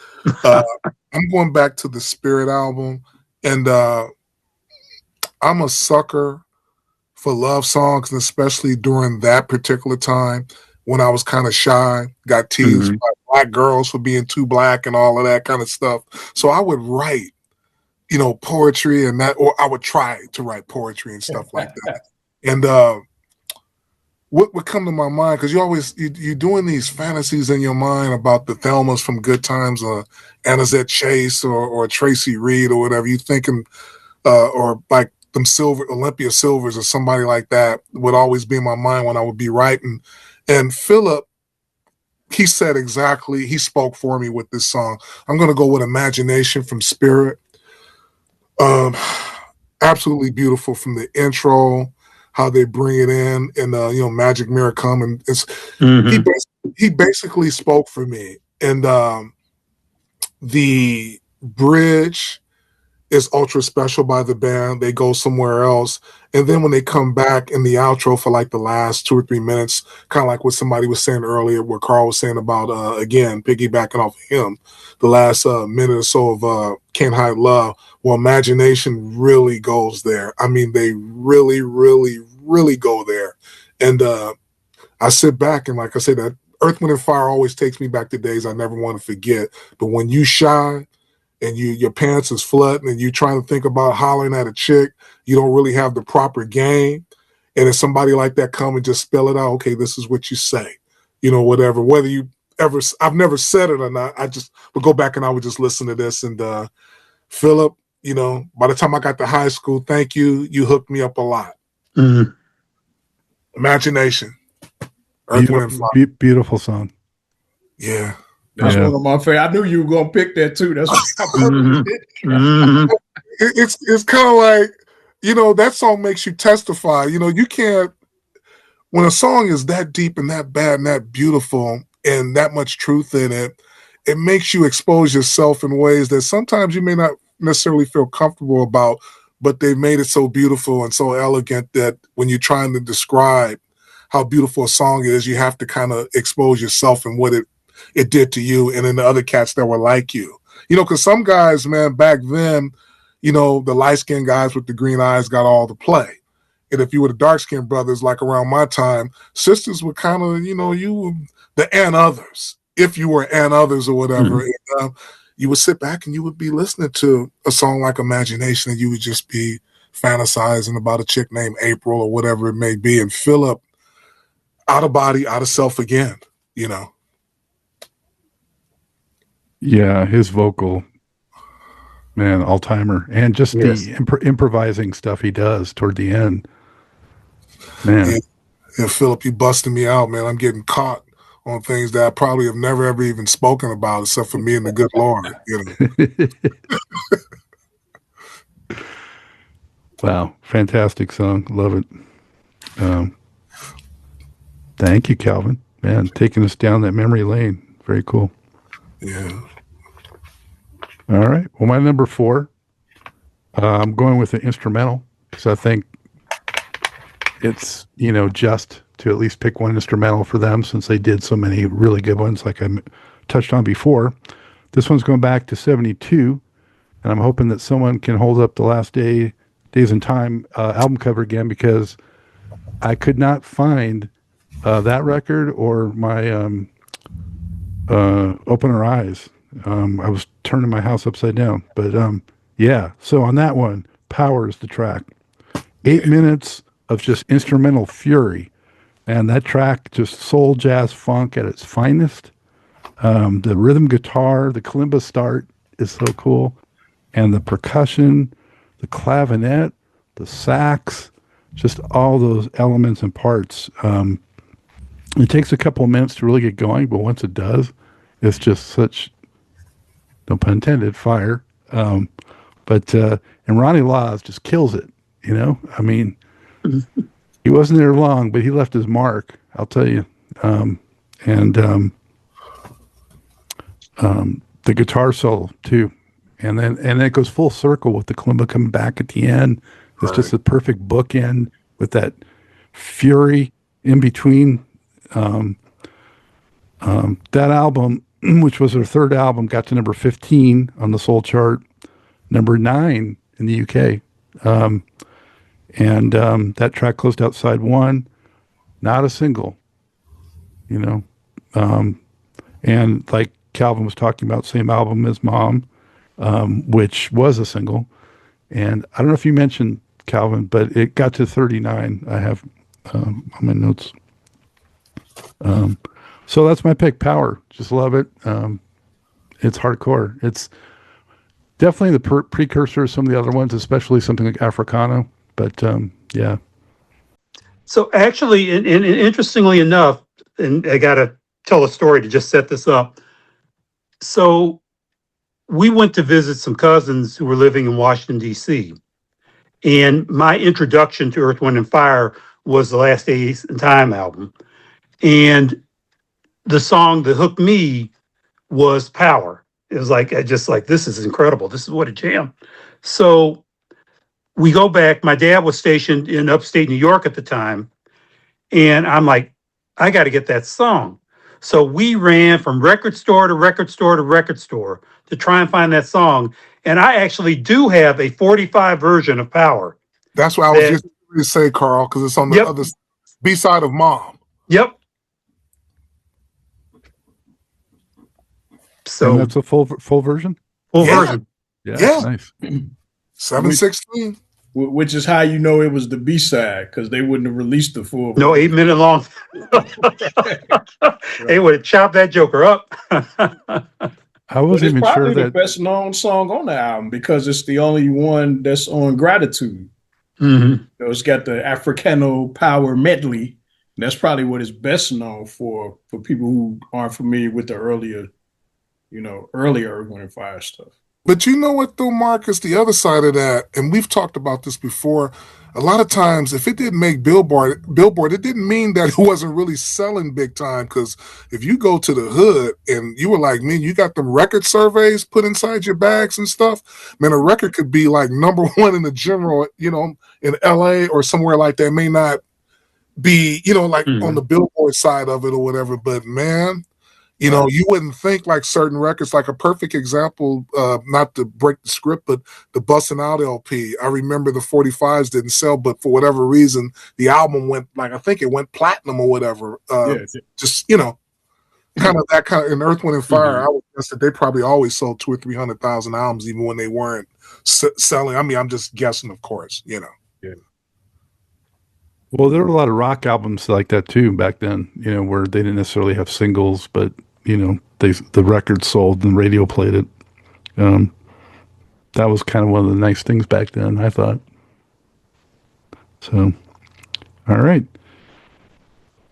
I'm going back to the Spirit album, and I'm a sucker for love songs, and especially during that particular time when I was kind of shy, got teased by black girls for being too black and all of that kind of stuff. So I would write, poetry and that, or I would try to write poetry and stuff like that. And what would come to my mind, because you're doing these fantasies in your mind about the Thelmas from Good Times, or Annazette Chase, or Tracy Reed, or whatever you thinking, or like them Olympia Silvers or somebody like that would always be in my mind when I would be writing. And Philip, he spoke for me with this song. I'm going to go with Imagination from Spirit. Absolutely beautiful from the intro, how they bring it in, and Magic Mirror come, and he basically spoke for me. And the bridge is ultra special by the band. They go somewhere else, and then when they come back in the outro for like the last 2 or 3 minutes, kind of like what somebody was saying earlier, what Karl was saying about again piggybacking off of him, the last minute or so of Can't Hide Love. Well, Imagination really goes there. I mean, they really, really, really go there. And I sit back, and like I said, that Earth, Wind, and Fire always takes me back to days I never want to forget. But when you shy and your pants is flooding and you trying to think about hollering at a chick, you don't really have the proper game. And if somebody like that come and just spell it out, okay, this is what you say, whatever, whether you ever, I've never said it or not. I just would go back and I would just listen to this. And Philip, by the time I got to high school, thank you. You hooked me up a lot. Imagination. Earth, Wind, and Fire. Beautiful song. Yeah. That's one of my favorite. I knew you were going to pick that too. That's what It's kind of like, that song makes you testify. You can't, when a song is that deep and that bad and that beautiful and that much truth in it, it makes you expose yourself in ways that sometimes you may not necessarily feel comfortable about, but they've made it so beautiful and so elegant that when you're trying to describe how beautiful a song is, you have to kind of expose yourself and what it did to you, and then the other cats that were like you. Because some guys, man, back then, the light-skinned guys with the green eyes got all the play. And if you were the dark-skinned brothers, like around my time, sisters were kind of, you were the and others, if you were and others or whatever. And, you would sit back and you would be listening to a song like Imagination, and you would just be fantasizing about a chick named April or whatever it may be, and Philip out of body, out of self again, you know. Yeah, his vocal, man, all timer, and just Yes. the improvising stuff he does toward the end, man. And Philip, you busting me out, man. I'm getting caught on things that I probably have never ever even spoken about, except for me and the good Lord, you know. Wow, fantastic song, love it. Thank you, Calvin. Man, taking us down that memory lane, very cool. Yeah. All right. Well, my number 4, I'm going with the instrumental because I think it's, just to at least pick one instrumental for them since they did so many really good ones like I touched on before. This one's going back to 72, and I'm hoping that someone can hold up the Last Days in Time album cover again because I could not find that record or my Open Our Eyes. I was turning my house upside down. But yeah, so on that one, Power is the track. 8 minutes of just instrumental fury. And that track, just soul, jazz, funk at its finest. The rhythm guitar, the kalimba start is so cool. And the percussion, the clavinet, the sax, just all those elements and parts. It takes a couple of minutes to really get going, but once it does, it's just such, no pun intended, fire. And Ronnie Laws just kills it, I mean, he wasn't there long, but he left his mark, I'll tell you. The guitar solo too. And then it goes full circle with the kalimba coming back at the end. It's just a perfect bookend with that fury in between. That album, which was their third album, got to number 15 on the soul chart, number 9 in the UK. That track closed out side 1, not a single, and like Calvin was talking about, same album as Mom, which was a single. And I don't know if you mentioned, Calvin, but it got to 39. I have on my notes. So that's my pick, Power. Just love it. It's hardcore. It's definitely the precursor of some of the other ones, especially something like Africano. But yeah. So actually, and interestingly enough, and I got to tell a story to just set this up. So we went to visit some cousins who were living in Washington, D.C. And my introduction to Earth, Wind, and Fire was the Last Days in Time album. And the song that hooked me was Power. It was like, this is incredible. This is what a jam. So we go back. My dad was stationed in upstate New York at the time. And I'm like, I got to get that song. So we ran from record store to record store to record store to try and find that song. And I actually do have a 45 version of Power. That's what I was just going to say, Karl, because it's on the other B-side of Mom. Yep. So and that's a full version? Full version. Yeah. Nice. 716. Which is how you know it was the B-side, because they wouldn't have released the full version. No, 8 minute long. They would have chopped that joker up. I wasn't even sure that the best known song on the album because it's the only one that's on Gratitude. Mm-hmm. It's got the Africano Power medley. And that's probably what it's best known for people who aren't familiar with the earlier Earth, Wind, and Fire stuff. But you know what, though, Marcus, the other side of that, and we've talked about this before, a lot of times if it didn't make Billboard, it didn't mean that it wasn't really selling big time, because if you go to the hood and you were like me, you got them record surveys put inside your bags and stuff, man, a record could be like number 1 in the general, in LA or somewhere like that. It may not be, on the Billboard side of it or whatever, but man, you wouldn't think like certain records, like a perfect example, not to break the script, but the Bustin' Out LP. I remember the 45s didn't sell, but for whatever reason, the album went, I think it went platinum or whatever. kind of that kind of in Earth, Wind, and Fire. Mhm. I would guess that they probably always sold 200,000 or 300,000 albums, even when they weren't selling. I mean, I'm just guessing, of course. Yeah. Well, there were a lot of rock albums like that too back then, where they didn't necessarily have singles, but the record sold and the radio played it. Um, that was kind of one of the nice things back then, I thought. So, all right,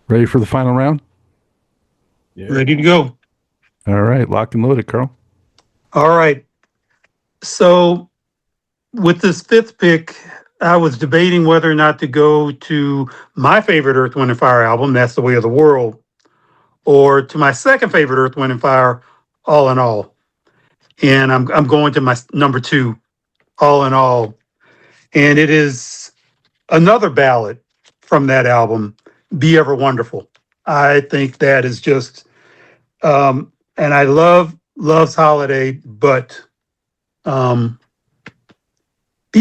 ready for the final round? Yeah. Ready to go. All right, lock and load it, Carl. All right. So with this fifth pick, I was debating whether or not to go to my favorite Earth, Wind, and Fire album, That's the Way of the World, or to my second favorite Earth, Wind, and Fire, All in All. And I'm going to my number two, All in All. And it is another ballad from that album, Be Ever Wonderful. I think that is just, and I loves Holiday, but Be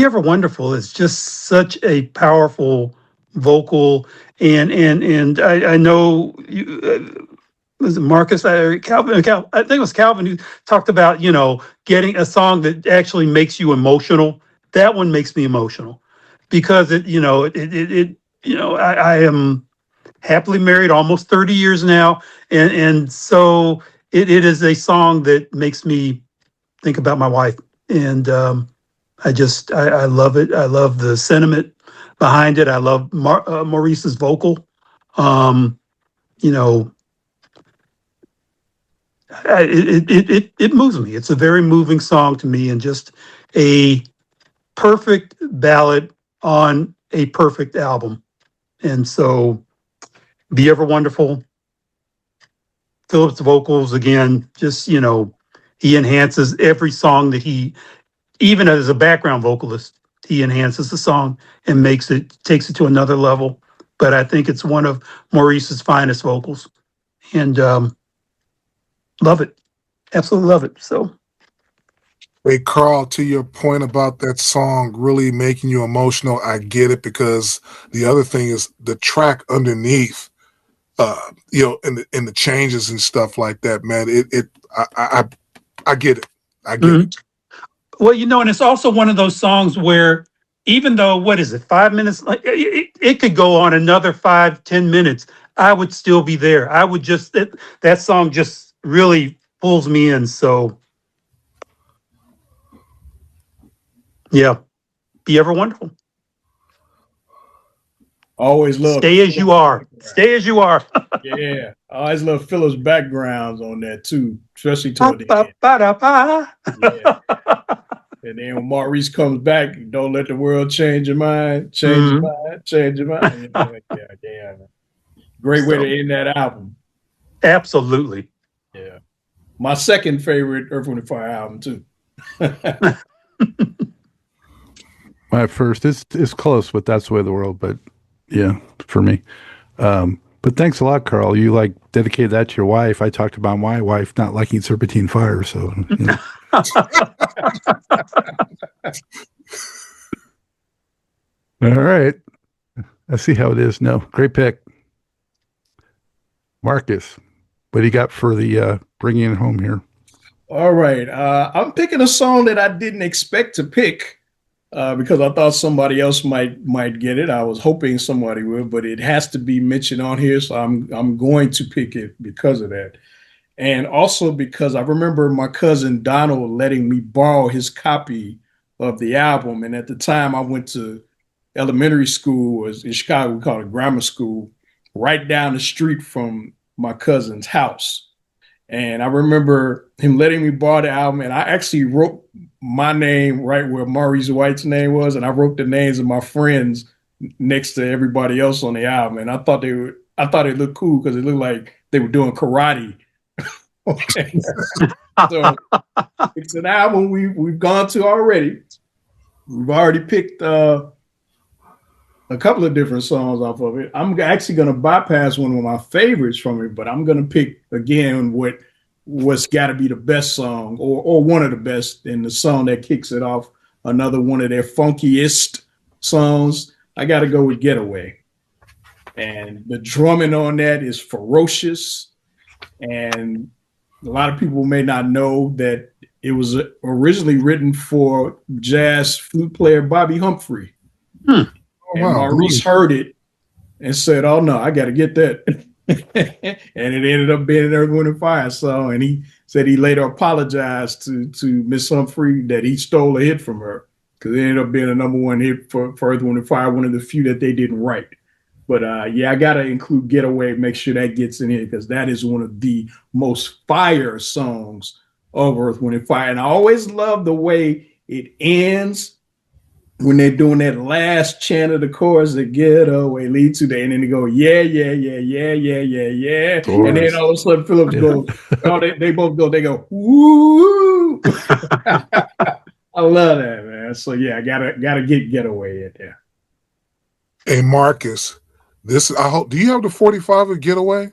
Ever Wonderful is just such a powerful vocal, and I know you, was it Marcus or Calvin? I think it was Calvin who talked about getting a song that actually makes you emotional. That one makes me emotional because I am happily married almost 30 years now, and so it is a song that makes me think about my wife, and I love it. I love the sentiment behind it. I love Maurice's vocal. Um, you know, it moves me. It's a very moving song to me, and just a perfect ballad on a perfect album. And so, Be Ever Wonderful. Philip's vocals again, just he enhances every song that he, even as a background vocalist, he enhances the song and takes it to another level. But I think it's one of Maurice's finest vocals, and love it, absolutely love it. So, Hey, Carl, to your point about that song really making you emotional, I get it, because the other thing is the track underneath, in the changes and stuff like that, man. I get it. I get it. well, and it's also one of those songs where, even though, what is it, 5 minutes? Like it could go on another 5-10 minutes. I would still be there. I would that song just really pulls me in. So, yeah, Be Ever Wonderful. Always love. Stay as you are. Stay as you are. Yeah, I always love Philip's backgrounds on that too, especially toward the end. Ba-da-ba. Yeah. And then when Maurice comes back, don't let the world change your mind. Change your mind. Change your mind. Yeah. Great way to end that album. Absolutely. Yeah. My second favorite Earth, Wind, and Fire album too. My first is close, but That's the Way of the World. But yeah, for me. But thanks a lot, Carl. You dedicated that to your wife. I talked about my wife not liking Serpentine Fire, so. All right. I see how it is. No, great pick. Marcus, what do you got for the bringing it home here? All right. I'm picking a song that I didn't expect to pick because I thought somebody else might get it. I was hoping somebody would, but it has to be mentioned on here, so I'm going to pick it because of that. And also because I remember my cousin Donald letting me borrow his copy of the album. And at the time I went to elementary school, was in Chicago, we call it grammar school, right down the street from my cousin's house. And I remember him letting me borrow the album, and I actually wrote my name right where Maurice White's name was, and I wrote the names of my friends next to everybody else on the album. And I thought it looked cool because it looked like they were doing karate. So it's an album we've gone to already. We've already picked a couple of different songs off of it. I'm actually going to bypass one of my favorites from it, but I'm going to pick again what's got to be the best song or one of the best, and the song that kicks it off. Another one of their funkiest songs. I got to go with Getaway, and the drumming on that is ferocious. And a lot of people may not know that it was originally written for jazz flute player Bobby Humphrey. Oh, And wow. Maurice heard it and said, "Oh no, I got to get that." And it ended up being an Earth, Wind and Fire song. And he said he later apologized to Miss Humphrey that he stole a hit from her, because it ended up being a #1 hit for Earth, Wind and Fire, one of the few that they didn't write. But yeah, I got to include Getaway, make sure that gets in here, because that is one of the most fire songs of Earth, Wind and Fire. And I always love the way it ends when they're doing that last chant of the chorus, the getaway lead to the, and then they go, yeah, yeah, yeah, yeah, yeah, yeah, yeah. And then all of a sudden Phillips goes, oh, they both go, they go, woo. I love that, man. So yeah, I gotta get Getaway in there. Hey, Marcus, I hope, do you have the 45 of Getaway?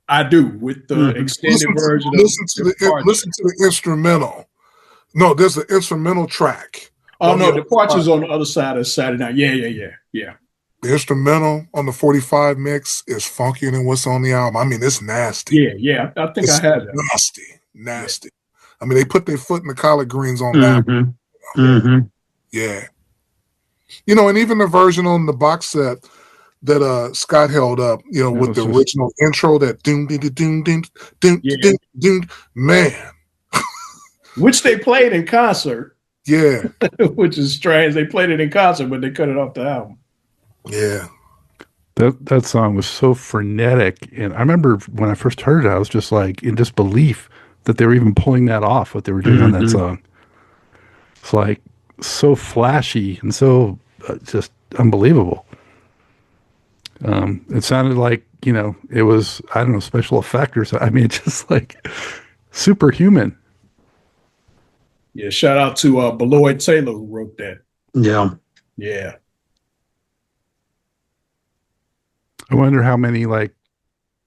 I do, with the extended version. Listen to the instrumental. No, there's an instrumental track. Oh no, Departure's on the other side of Saturday Night. Yeah. The instrumental on the 45 mix is funkier than what's on the album. I mean, it's nasty. Yeah. I think I have that. Nasty. Yeah. I mean, they put their foot in the collard greens on that. Yeah. You know, and even the version on the box set that Scott held up, you know, with the original intro, that doom doom doom doom doom doom doom, man. Which they played in concert. Yeah. Which is strange. They played it in concert, but they cut it off the album. Yeah. That song was so frenetic. And I remember when I first heard it, I was just like in disbelief that they were even pulling that off, what they were doing on that song. It's like so flashy and so just unbelievable. It sounded like, you know, it was, I don't know, special effect or something. I mean, just like superhuman. Yeah, shout out to Beloit Taylor, who wrote that. Yeah. I wonder how many like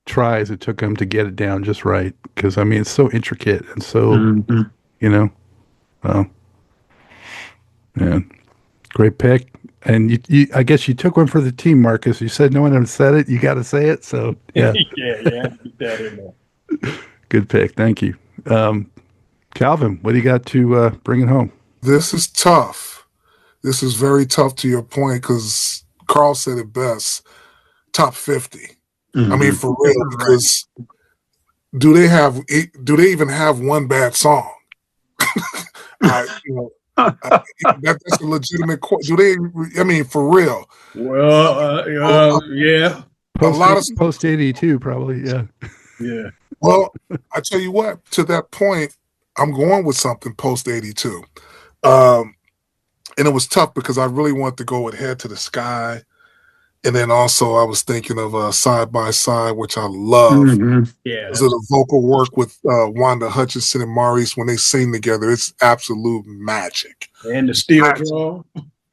tries it took him to get it down just right, because I mean it's so intricate and so you know. Well, man, great pick. And you I guess you took one for the team, Marcus. You said no one had said it. You got to say it. So yeah, Keep that in there. Good pick. Thank you. Calvin, what do you got to bring it home? This is tough. This is very tough, to your point, because Karl said it best. Top 50. I mean, for real, because do they even have one bad song? That's a legitimate question. Do they? I mean, for real. Well, yeah. Post 82, probably. Yeah. Well, I tell you what. To that point, I'm going with something post 82, and it was tough because I really wanted to go with Head to the Sky. And then also I was thinking of Side by Side, which I love. Yeah. Because of the vocal work with Wanda Hutchinson and Maurice when they sing together. It's absolute magic. And the steel drum.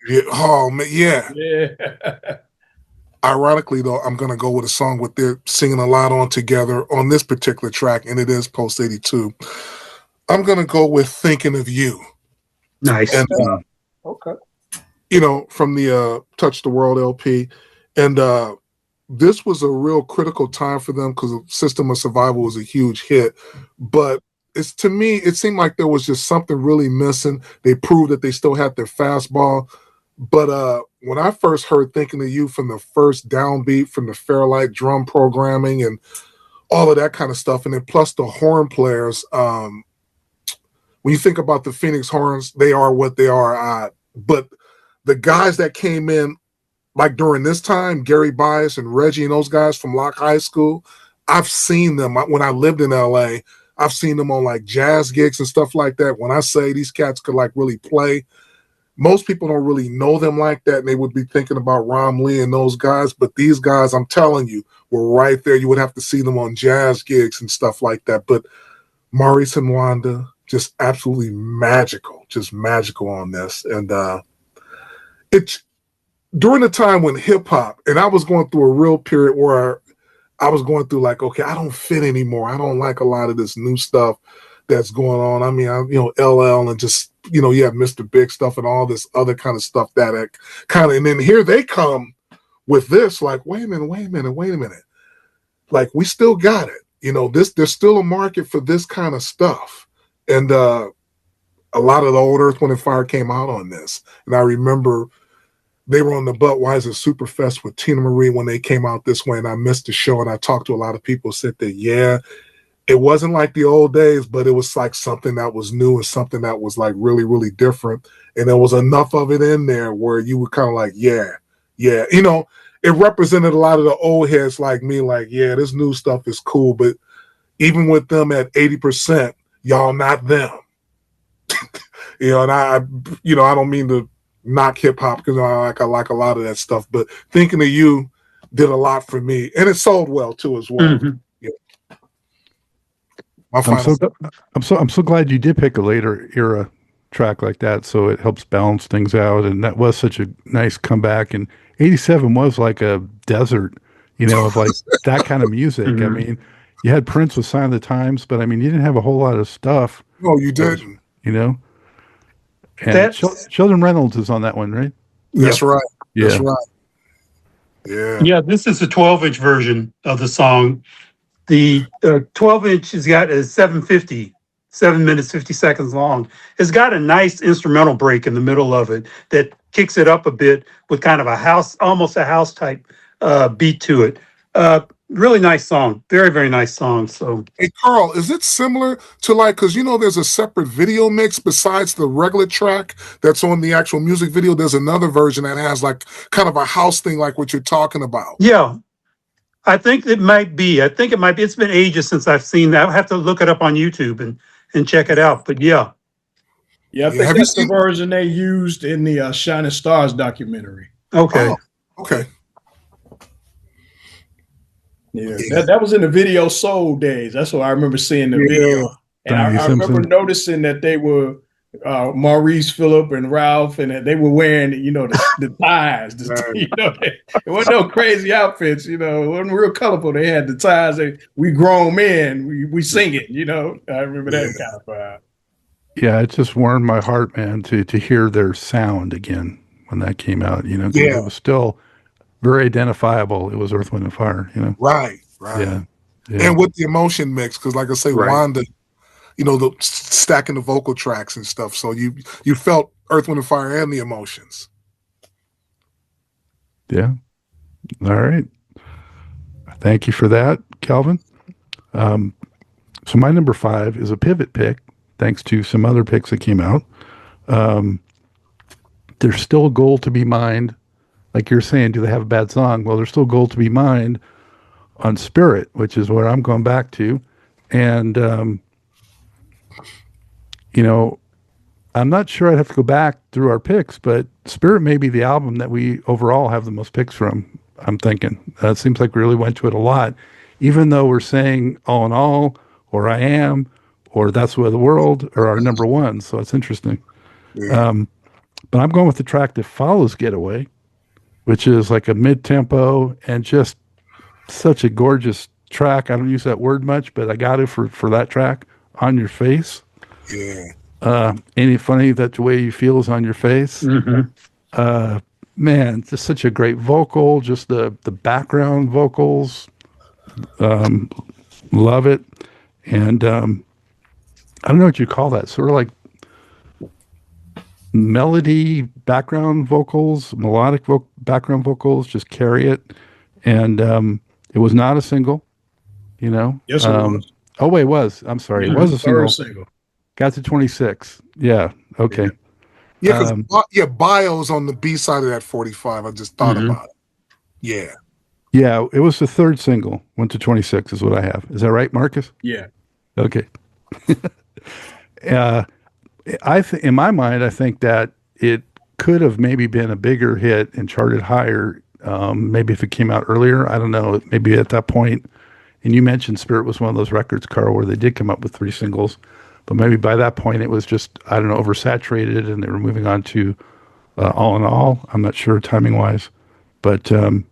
Yeah. Oh, man, yeah. Yeah. Ironically, though, I'm going to go with a song with they're singing a lot on together on this particular track, and it is post 82. I'm going to go with Thinking of You. Nice. And, Okay. You know, from the Touch the World LP. And this was a real critical time for them because System of Survival was a huge hit. But to me, it seemed like there was just something really missing. They proved that they still had their fastball. But when I first heard Thinking of You from the first downbeat, from the Fairlight drum programming and all of that kind of stuff, and then plus the horn players, when you think about the Phoenix Horns, they are what they are. But the guys that came in, like during this time, Gary Bias and Reggie and those guys from Locke High School, I've seen them when I lived in LA. I've seen them on like jazz gigs and stuff like that. When I say these cats could like really play, most people don't really know them like that, and they would be thinking about Rom Lee and those guys. But these guys, I'm telling you, were right there. You would have to see them on jazz gigs and stuff like that. But Maurice and Wanda, just absolutely magical, just magical on this. And it's during the time when hip hop, and I was going through a real period where I was going through like, okay, I don't fit anymore. I don't like a lot of this new stuff that's going on. I mean, LL and just, you have Mr. Big stuff and all this other kind of stuff that kind of, and then here they come with this, like, wait a minute. Like, we still got it. there's still a market for this kind of stuff. And a lot of the old Earth, Wind, and Fire came out on this. And I remember they were on the Budweiser Superfest with Tina Marie when they came out this way, and I missed the show. And I talked to a lot of people who said that, yeah, it wasn't like the old days, but it was like something that was new and something that was like really, really different. And there was enough of it in there where you were kind of like, yeah. It represented a lot of the old heads like me, like, yeah, this new stuff is cool, but even with them at 80%, y'all not them. And I don't mean to knock hip hop because I like a lot of that stuff, but thinking of you did a lot for me, and it sold well too as well. Mhm. Yeah. I'm so glad you did pick a later era track like that, so it helps balance things out. And that was such a nice comeback. And '87 was like a desert, of like that kind of music. I Mhm. mean, you had Prince with Sign of the Times, but I mean, you didn't have a whole lot of stuff. No, you didn't. And That's Sheldon Reynolds is on that one, right? That's Yep. right. Yeah. That's right. Yeah. Yeah, this is a 12-inch version of the song. The 12-inch has got a 7:50, 7 minutes 50 seconds long. It's got a nice instrumental break in the middle of it that kicks it up a bit with kind of almost a house type beat to it. Really nice song, very, very nice song. So Hey, Karl, is it similar to because there's a separate video mix besides the regular track that's on the actual music video? There's another version that has like kind of a house thing like what you're talking about. yeah, I think it might be. It's been ages since I've seen that. I'll have to look it up on YouTube and check it out. But yeah. Yeah, I think Have you that's the seen? version they used in the Shining Stars documentary. Okay. Oh, okay. Yeah, Yeah. that was in the Video Soul days. That's what I remember seeing the Yeah. video. And Donnie I remember Simpson. noticing that they were Maurice, Phillip, and Ralph, and that they were wearing, the ties. It wasn't no crazy outfits. It wasn't real colorful. They had the ties. We grown men, we sing it. I remember that kind of vibe. Yeah, it just warmed my heart, man, to hear their sound again when that came out. 'Cause Yeah. it was still very identifiable. It was Earth, Wind, and Fire. Right. Yeah. And with the emotion mix, because like I say, Right. Wanda, the stacking the vocal tracks and stuff. So you felt Earth, Wind, and Fire and the emotions. Yeah. All right. Thank you for that, Calvin. So my number 5 is a pivot pick, thanks to some other picks that came out. There's still a goal to be mined. Like you're saying, do they have a bad song? Well, there's still a goal to be mined on Spirit, which is what I'm going back to. And, I'm not sure I'd have to go back through our picks, but Spirit may be the album that we overall have the most picks from, I'm thinking. It seems like we really went to it a lot, even though we're saying All in All, or I Am, or That's the Way of the World are our number one. So it's interesting. Yeah. But I'm going with the track that follows Getaway, which is like a mid-tempo and just such a gorgeous track. I don't use that word much, but I got it for that track. On Your Face. Yeah. Ain't it funny that the way you feel is on your face? Mm-hmm. Man, just such a great vocal, just the background vocals. Love it. And I don't know what you call that. Sort of like melody background vocals, melodic background vocals, just carry it. And it was not a single, Yes, it was. Oh, wait, it was. I'm sorry. It was a Third single. single. Got to 26. Yeah. Okay. Yeah, because Bio's on the B side of that 45. I just thought about it. Yeah. Yeah, it was the third single. Went to 26 is what I have. Is that right, Marcus? Yeah. Okay. In my mind, I think that it could have maybe been a bigger hit and charted higher. Maybe if it came out earlier, I don't know. Maybe at that point, and you mentioned Spirit was one of those records, Karl, where they did come up with 3 singles, but maybe by that point it was just, I don't know, oversaturated, and they were moving on to All in All. I'm not sure timing wise, but I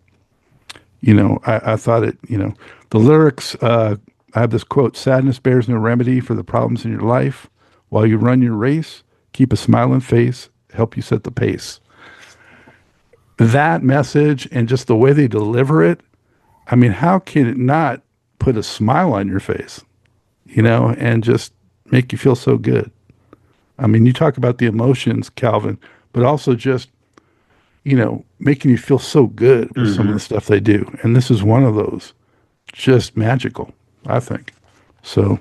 thought it. The lyrics. I have this quote: "Sadness bears no remedy for the problems in your life. While you run your race, keep a smiling face, help you set the pace." That message and just the way they deliver it, I mean, how can it not put a smile on your face, you know, and just make you feel so good. I mean, you talk about the emotions, Calvin, but also just, you know, making you feel so good with some of the stuff they do. And this is one of those. Just magical, I think. So,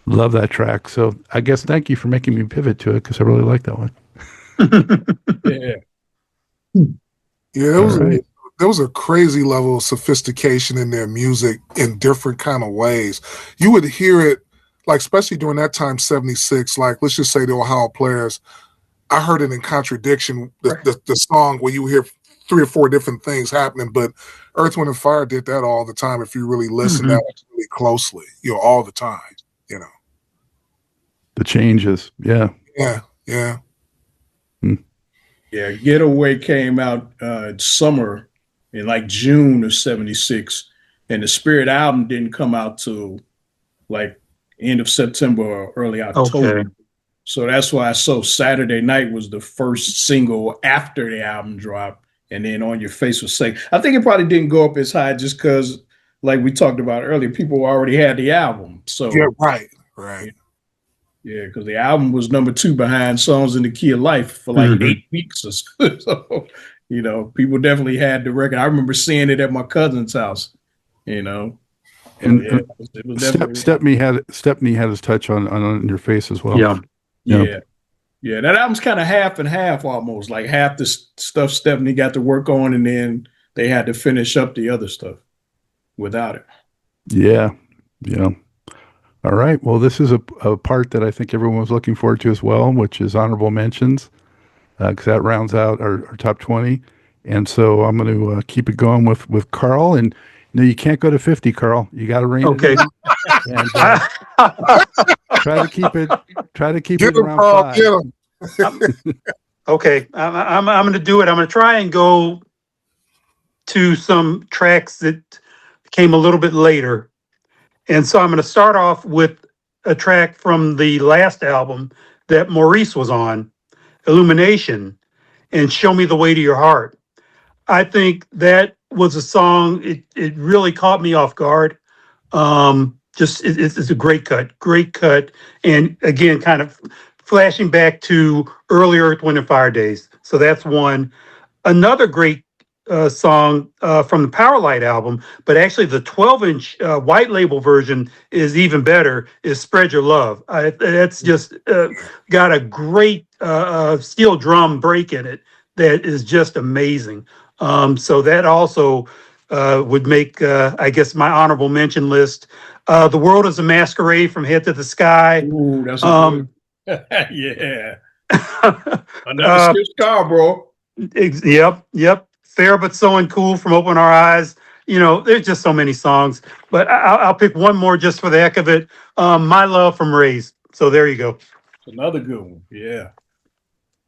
love that track. So, I guess thank you for making me pivot to it because I really like that one. Yeah. Yeah, Right. there was a crazy level of sophistication in their music in different kind of ways. You would hear it, like especially during that time, 76, like let's just say the Ohio Players, I heard it in contradiction, the song where you hear 3 or 4 different things happening, but Earth, Wind, and Fire did that all the time if you really listen that really closely, you know, all the time, you know. The changes. Yeah. Yeah, yeah. Yeah, Getaway came out summer in like June of 76. And the Spirit album didn't come out till like end of September or early October. Okay. So that's why Saturday Night was the first single after the album dropped. And then On Your Face was second. I think it probably didn't go up as high just because, like we talked about earlier, people already had the album. So Yeah, right. yeah, because the album was number 2 behind Songs in the Key of Life for like 8 weeks or so. So, you know, people definitely had the record. I remember seeing it at my cousin's house, you know. And yeah, it was definitely Stepney had his touch on Your Face as well. Yeah. Yeah. That album's kind of half and half almost. Like half the stuff Stephanie got to work on, and then they had to finish up the other stuff without it. Yeah. All right. Well, this is a part that I think everyone was looking forward to as well, which is honorable mentions, because that rounds out our top 20. And so I'm going to keep it going with Karl. And no, you can't go to 50, Karl. You got to rein it in. And try to keep it around 5. Okay, I'm going to do it. I'm going to try and go to some tracks that came a little bit later. And so I'm going to start off with a track from the last album that Maurice was on, Illumination, and Show Me the Way to Your Heart. I think that was a song, it really caught me off guard. It's a great cut. And again, kind of flashing back to early Earth, Wind, and Fire days. So that's one. Another great song from the Powerlight album, but actually the 12-inch white label version is even better, is Spread Your Love. That's just got a great steel drum break in it that is just amazing. So that also would make, I guess, my honorable mention list. The World is a Masquerade from Head to the Sky. Ooh, that's a good. Yeah. Another Stitch car, bro. Yep. Fair but so uncool from Open Our Eyes. You know, there's just so many songs, but I'll pick one more just for the heck of it. My Love from Raise. So there you go. Another good one. Yeah.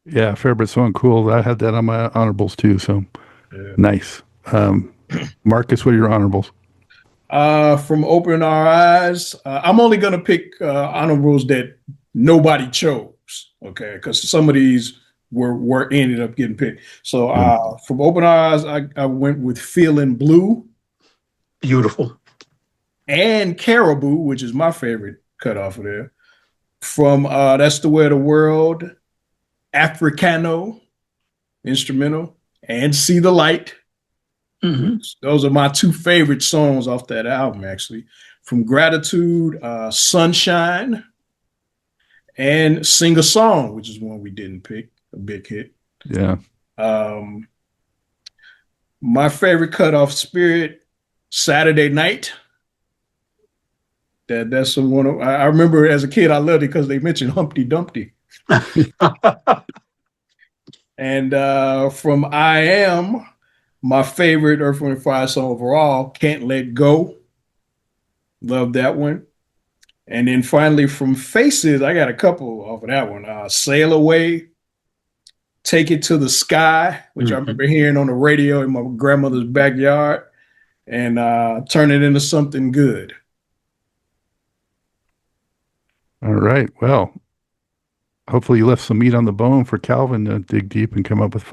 Yeah, fair but so uncool. I had that on my honorables too. So nice. Marcus, what are your honorables? From Open Our Eyes, I'm only going to pick honorables that nobody chose. Okay, because some of these were ended up getting picked. So from Open Our Eyes, I went with Feeling Blue. Beautiful. And Caribou, which is my favorite cut off of there. From That's the Way of the World, Africano, instrumental, and See the Light. Those are my 2 favorite songs off that album, actually. From Gratitude, Sunshine, and Sing a Song, which is one we didn't pick, a big hit. Yeah. My favorite cut off Spirit, Saturday Night. That's the one I remember as a kid. I loved it because they mentioned Humpty Dumpty. And from I Am, my favorite Earth, Wind, and Fire song overall, Can't Let Go. Love that one. And then finally from Faces, I got a couple off of that one. Sail Away, Take It to the Sky, which I remember hearing on the radio in my grandmother's backyard, and Turn It Into Something Good. All right. Well, hopefully you left some meat on the bone for Calvin to dig deep and come up with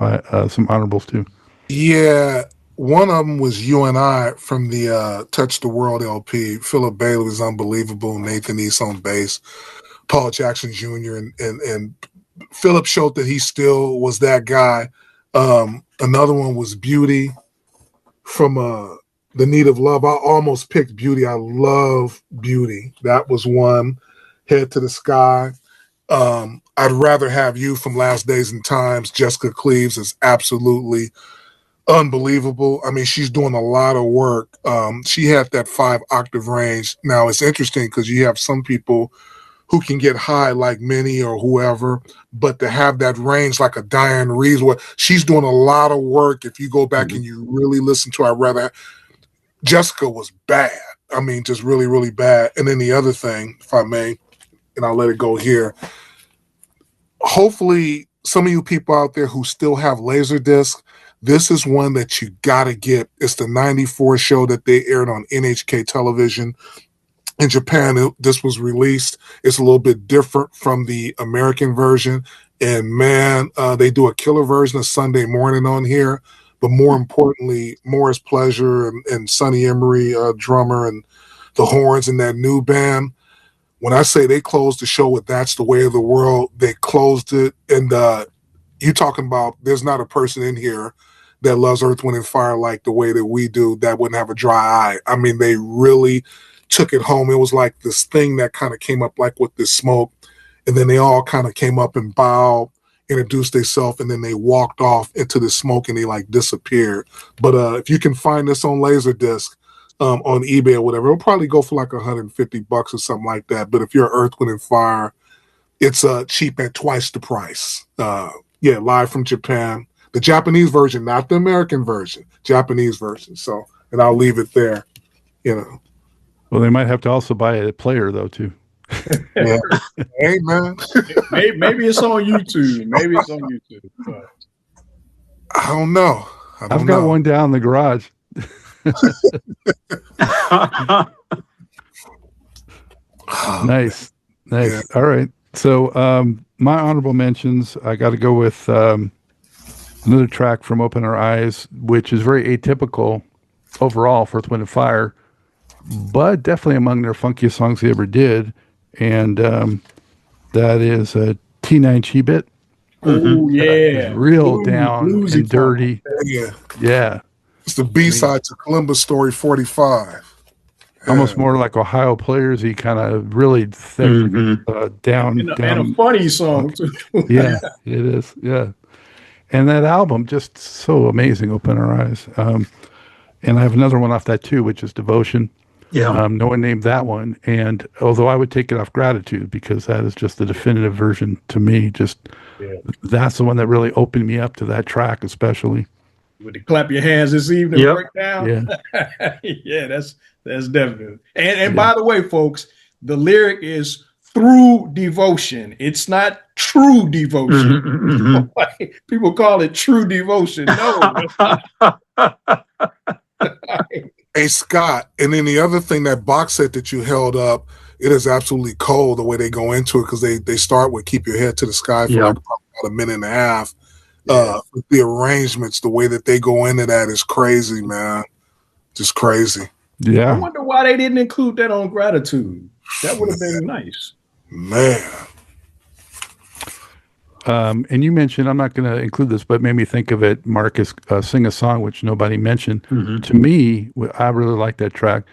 some honorables too. Yeah, one of them was You and I from the Touch the World LP. Philip Bailey was unbelievable. Nathan East on bass. Paul Jackson Jr. and Philip showed that he still was that guy. Another one was Beauty from The Need of Love. I almost picked Beauty. I love Beauty. That was one. Head to the Sky. I'd Rather Have You from Last Days and Times. Jessica Cleaves is absolutely unbelievable. I mean, she's doing a lot of work. She had that 5-octave range. Now, it's interesting because you have some people who can get high like Minnie or whoever, but to have that range like a Diane Reeves, where she's doing a lot of work. If you go back and you really listen to Jessica was bad. I mean, just really, really bad. And then the other thing, if I may, and I'll let it go here, hopefully some of you people out there who still have Laserdisc, this is one that you got to get. It's the 94 show that they aired on NHK television. In Japan, this was released. It's a little bit different from the American version. And man, they do a killer version of Sunday Morning on here. But more importantly, Morris Pleasure and Sonny Emery, drummer, and the horns in that new band. When I say they closed the show with That's the Way of the World, they closed it. And you talking about there's not a person in here that loves Earth, Wind, and Fire like the way that we do that wouldn't have a dry eye. I mean, they really took it home. It was like this thing that kind of came up like with this smoke, and then they all kind of came up and bowed, introduced themselves, and then they walked off into the smoke and they like disappeared. But if you can find this on Laserdisc on eBay or whatever, it'll probably go for like $150 or something like that. But if you're Earth, Wind, and Fire, it's cheap at twice the price. Yeah, live from Japan. The Japanese version, not the American version, Japanese version. So, and I'll leave it there, you know. Well, they might have to also buy a player, though, too. Yeah. Hey, man. Maybe it's on YouTube. Maybe it's on YouTube. But I don't know. I've got one down in the garage. Nice. Yeah. All right. So my honorable mentions, I got to go with another track from Open Our Eyes, which is very atypical overall for Earth, Wind, and Fire, but definitely among their funkiest songs they ever did. And that is a T9 Chibit. Oh, yeah. Real down and dirty. Yeah. Yeah. It's the B-side to Columbus Story 45. Almost more like Ohio Players. He kind of really thick, down. And a funny song, too. Yeah, it is. Yeah. And that album, just so amazing, Open Our Eyes. And I have another one off that, too, which is Devotion. Yeah. No one named that one. And although I would take it off Gratitude, because that is just the definitive version to me, that's the one that really opened me up to that track, especially. Would you clap your hands this evening? Yep. Break down? Yeah. Yeah, that's definitely. And by the way, folks, the lyric is through devotion. It's not true devotion. People call it true devotion. No. Hey, Scott, and then the other thing, that box set that you held up, it is absolutely cold the way they go into it, because they start with Keep Your Head to the Sky for like about a minute and a half. With the arrangements, the way that they go into that is crazy, man. Just crazy. Yeah. I wonder why they didn't include that on Gratitude. That would have been nice. Man. And you mentioned, I'm not going to include this, but made me think of it, Marcus, Sing a Song, which nobody mentioned. To me, I really like that track.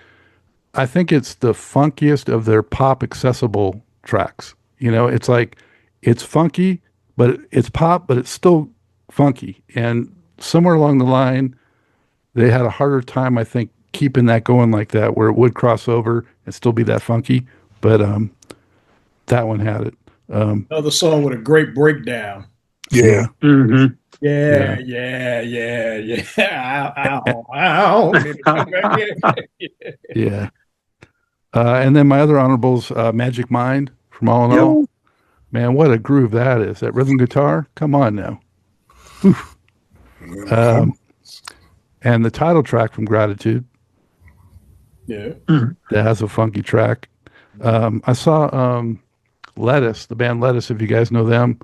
I think it's the funkiest of their pop accessible tracks. You know, it's like, it's funky, but it's pop, but it's still funky. And somewhere along the line, they had a harder time, I think, keeping that going like that, where it would cross over and still be that funky. But that one had it. Another song with a great breakdown. Yeah. Mm-hmm. Yeah. Ow. Yeah. And then my other honorables, Magic Mind from All in All. Man, what a groove that is. That rhythm guitar. Come on now. And the title track from Gratitude. Yeah. That has a funky track. I saw Lettuce, the band Lettuce, if you guys know them,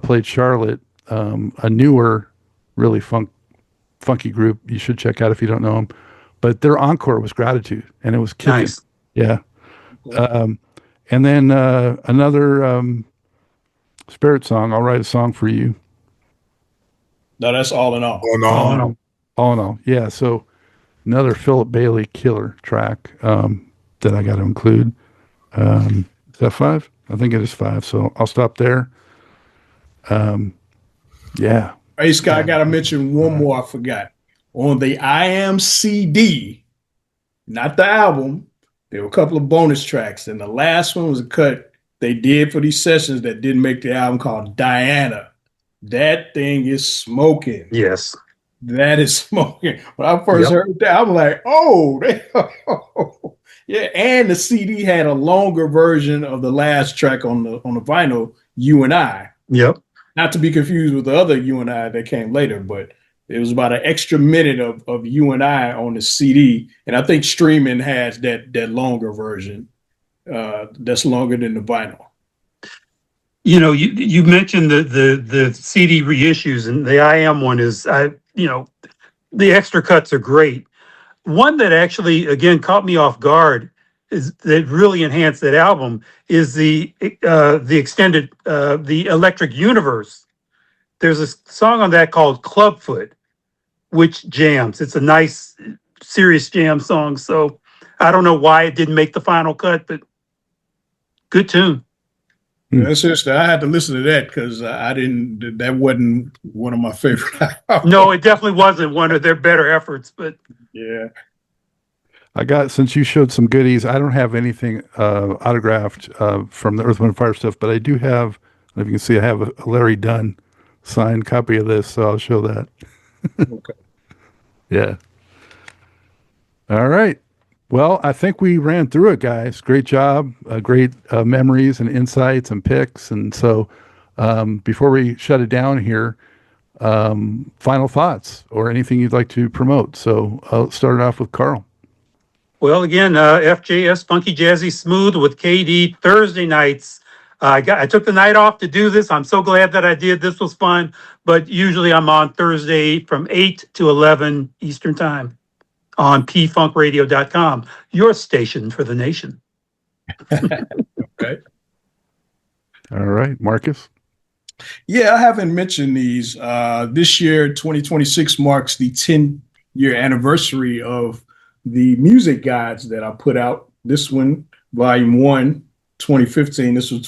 played Charlotte, a newer, really funk funky group you should check out if you don't know them. But their encore was Gratitude, and it was kicking. Nice. Yeah. And then another Spirit song, I'll Write a Song for You. No, that's All in All. Oh no. Oh, no. All in all. Yeah, so another Philip Bailey killer track that I got to include. Is that 5? I think it is 5, so I'll stop there. Yeah. Hey, Scott, I got to mention one more I forgot. On the I Am CD, not the album, there were a couple of bonus tracks, and the last one was a cut they did for these sessions that didn't make the album called Diana. That thing is smoking. Yes. That is smoking. When I first heard that, I'm like, oh, yeah. And the CD had a longer version of the last track on the vinyl, You and I. Yep. Not to be confused with the other You and I that came later, but it was about an extra minute of You and I on the CD. And I think streaming has that longer version that's longer than the vinyl. You know, you mentioned the CD reissues, and the I Am one is, the extra cuts are great. One that actually, again, caught me off guard is that really enhanced that album is the extended, the Electric Universe. There's a song on that called Clubfoot, which jams. It's a nice, serious jam song. So I don't know why it didn't make the final cut, but good tune. That's interesting. I had to listen to that because that wasn't one of my favorite. No, it definitely wasn't one of their better efforts, but yeah. Since you showed some goodies, I don't have anything autographed from the Earth, Wind, and Fire stuff, but I do have, if you can see, I have a Larry Dunn signed copy of this, so I'll show that. Okay. Yeah. All right. Well, I think we ran through it, guys. Great job. Great memories and insights and picks. And so before we shut it down here, final thoughts or anything you'd like to promote. So I'll start off with Karl. well, again, FJS Funky Jazzy Smooth with KD Thursday nights. I took the night off to do this. I'm so glad that I did. This was fun. But usually I'm on Thursday from 8 to 11 Eastern Time on pfunkradio.com, your station for the nation. Okay. All right, Marcus. Yeah, I haven't mentioned these. This year, 2026 marks the 10-year anniversary of the music guides that I put out. This one, Volume 1, 2015. This was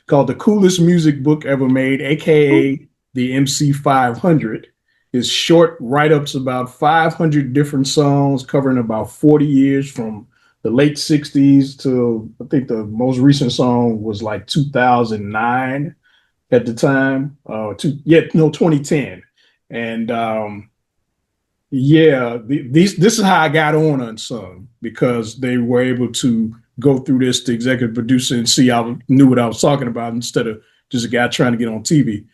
called The Coolest Music Book Ever Made, aka the MC 500. It's short write-ups about 500 different songs covering about 40 years from the late 60s to, I think the most recent song was like 2009 at the time. 2010. And this is how I got on Unsung, because they were able to go through this to executive producer and see I knew what I was talking about instead of just a guy trying to get on TV.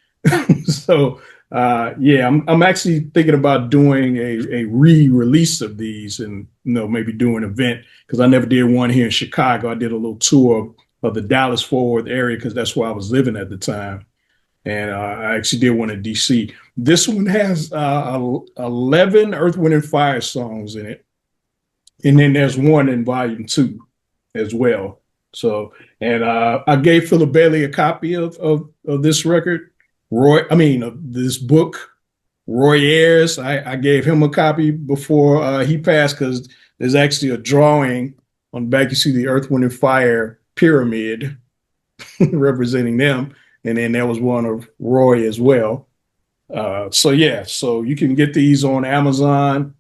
So I'm actually thinking about doing a re-release of these and maybe do an event, because I never did one here in Chicago. I did a little tour of the Dallas-Fort Worth area because that's where I was living at the time. And I actually did one in DC. This one has 11 Earth, Wind, and Fire songs in it. And then there's one in Volume 2 as well. So, and I gave Philip Bailey a copy of this record. This book, Roy Ayers, I gave him a copy before he passed, because there's actually a drawing on the back. You see the Earth, Wind, and Fire pyramid representing them. And then there was one of Roy as well. So you can get these on Amazon,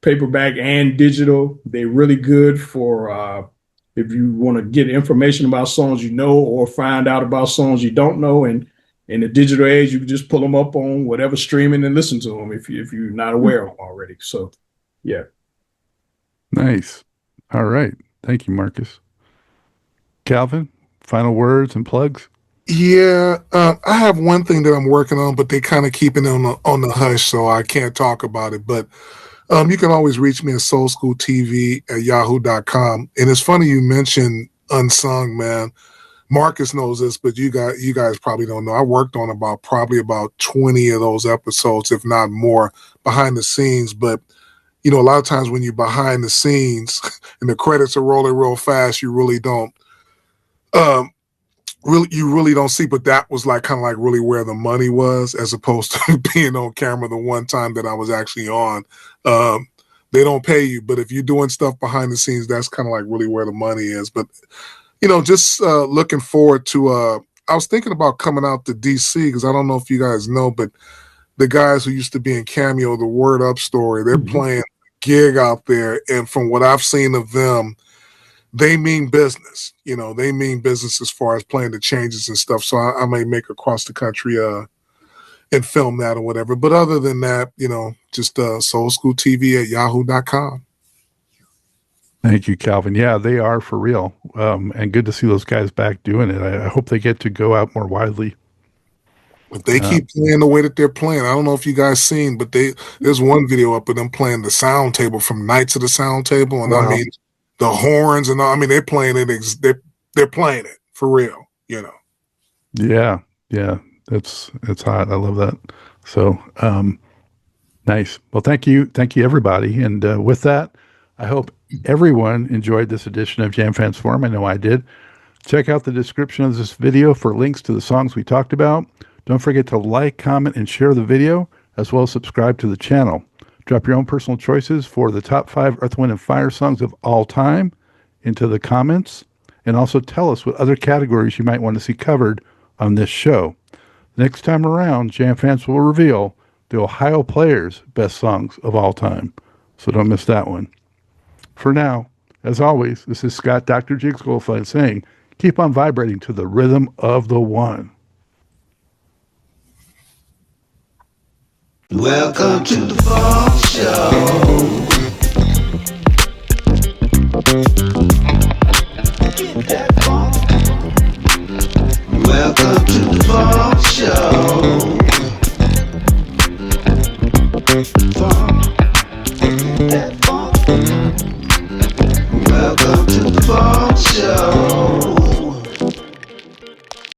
paperback and digital. They're really good for if you want to get information about songs you know or find out about songs you don't know. And in the digital age, you can just pull them up on whatever streaming and listen to them if you're not aware of them already. So, yeah. Nice. All right. Thank you, Marcus. Calvin, final words and plugs? Yeah, I have one thing that I'm working on, but they kind of keeping it on the hush, so I can't talk about it. But you can always reach me at soulschooltv@yahoo.com. And it's funny you mentioned Unsung, man, Marcus knows this, but you guys probably don't know. I worked on probably about 20 of those episodes, if not more, behind the scenes. But a lot of times when you're behind the scenes and the credits are rolling real fast, you really don't really don't see. But that was like kind of like really where the money was, as opposed to being on camera the one time that I was actually on. They don't pay you, but if you're doing stuff behind the scenes, that's kind of like really where the money is. But just looking forward to. I was thinking about coming out to DC because I don't know if you guys know, but the guys who used to be in Cameo, the Word Up Story, they're playing a gig out there, and from what I've seen of them, they mean business. They mean business as far as playing the changes and stuff. So I may make across the country and film that or whatever. But other than that, just Soul School TV at yahoo.com. Thank you, Calvin. Yeah, they are for real. And good to see those guys back doing it. I hope they get to go out more widely. If they keep playing the way that they're playing, I don't know if you guys seen, but there's one video up of them playing the sound table from Knights of the Sound Table. And I mean, the horns and all, I mean, they're playing it. They're playing it for real, Yeah. It's hot. I love that. So, nice. Well, thank you, everybody. And with that, I hope everyone enjoyed this edition of Jam Fans Forum. I know I did. Check out the description of this video for links to the songs we talked about. Don't forget to like, comment, and share the video, as well as subscribe to the channel. Drop your own personal choices for the top 5 Earth, Wind, and Fire songs of all time into the comments, and also tell us what other categories you might want to see covered on this show. Next time around, Jam Fans will reveal the Ohio Players' best songs of all time, so don't miss that one. For now, as always, this is Scott, Dr. Jigs Goldfine, saying, keep on vibrating to the rhythm of the one. Welcome to the Funk Show. Get that funk. Welcome to the Funk Show. Funk.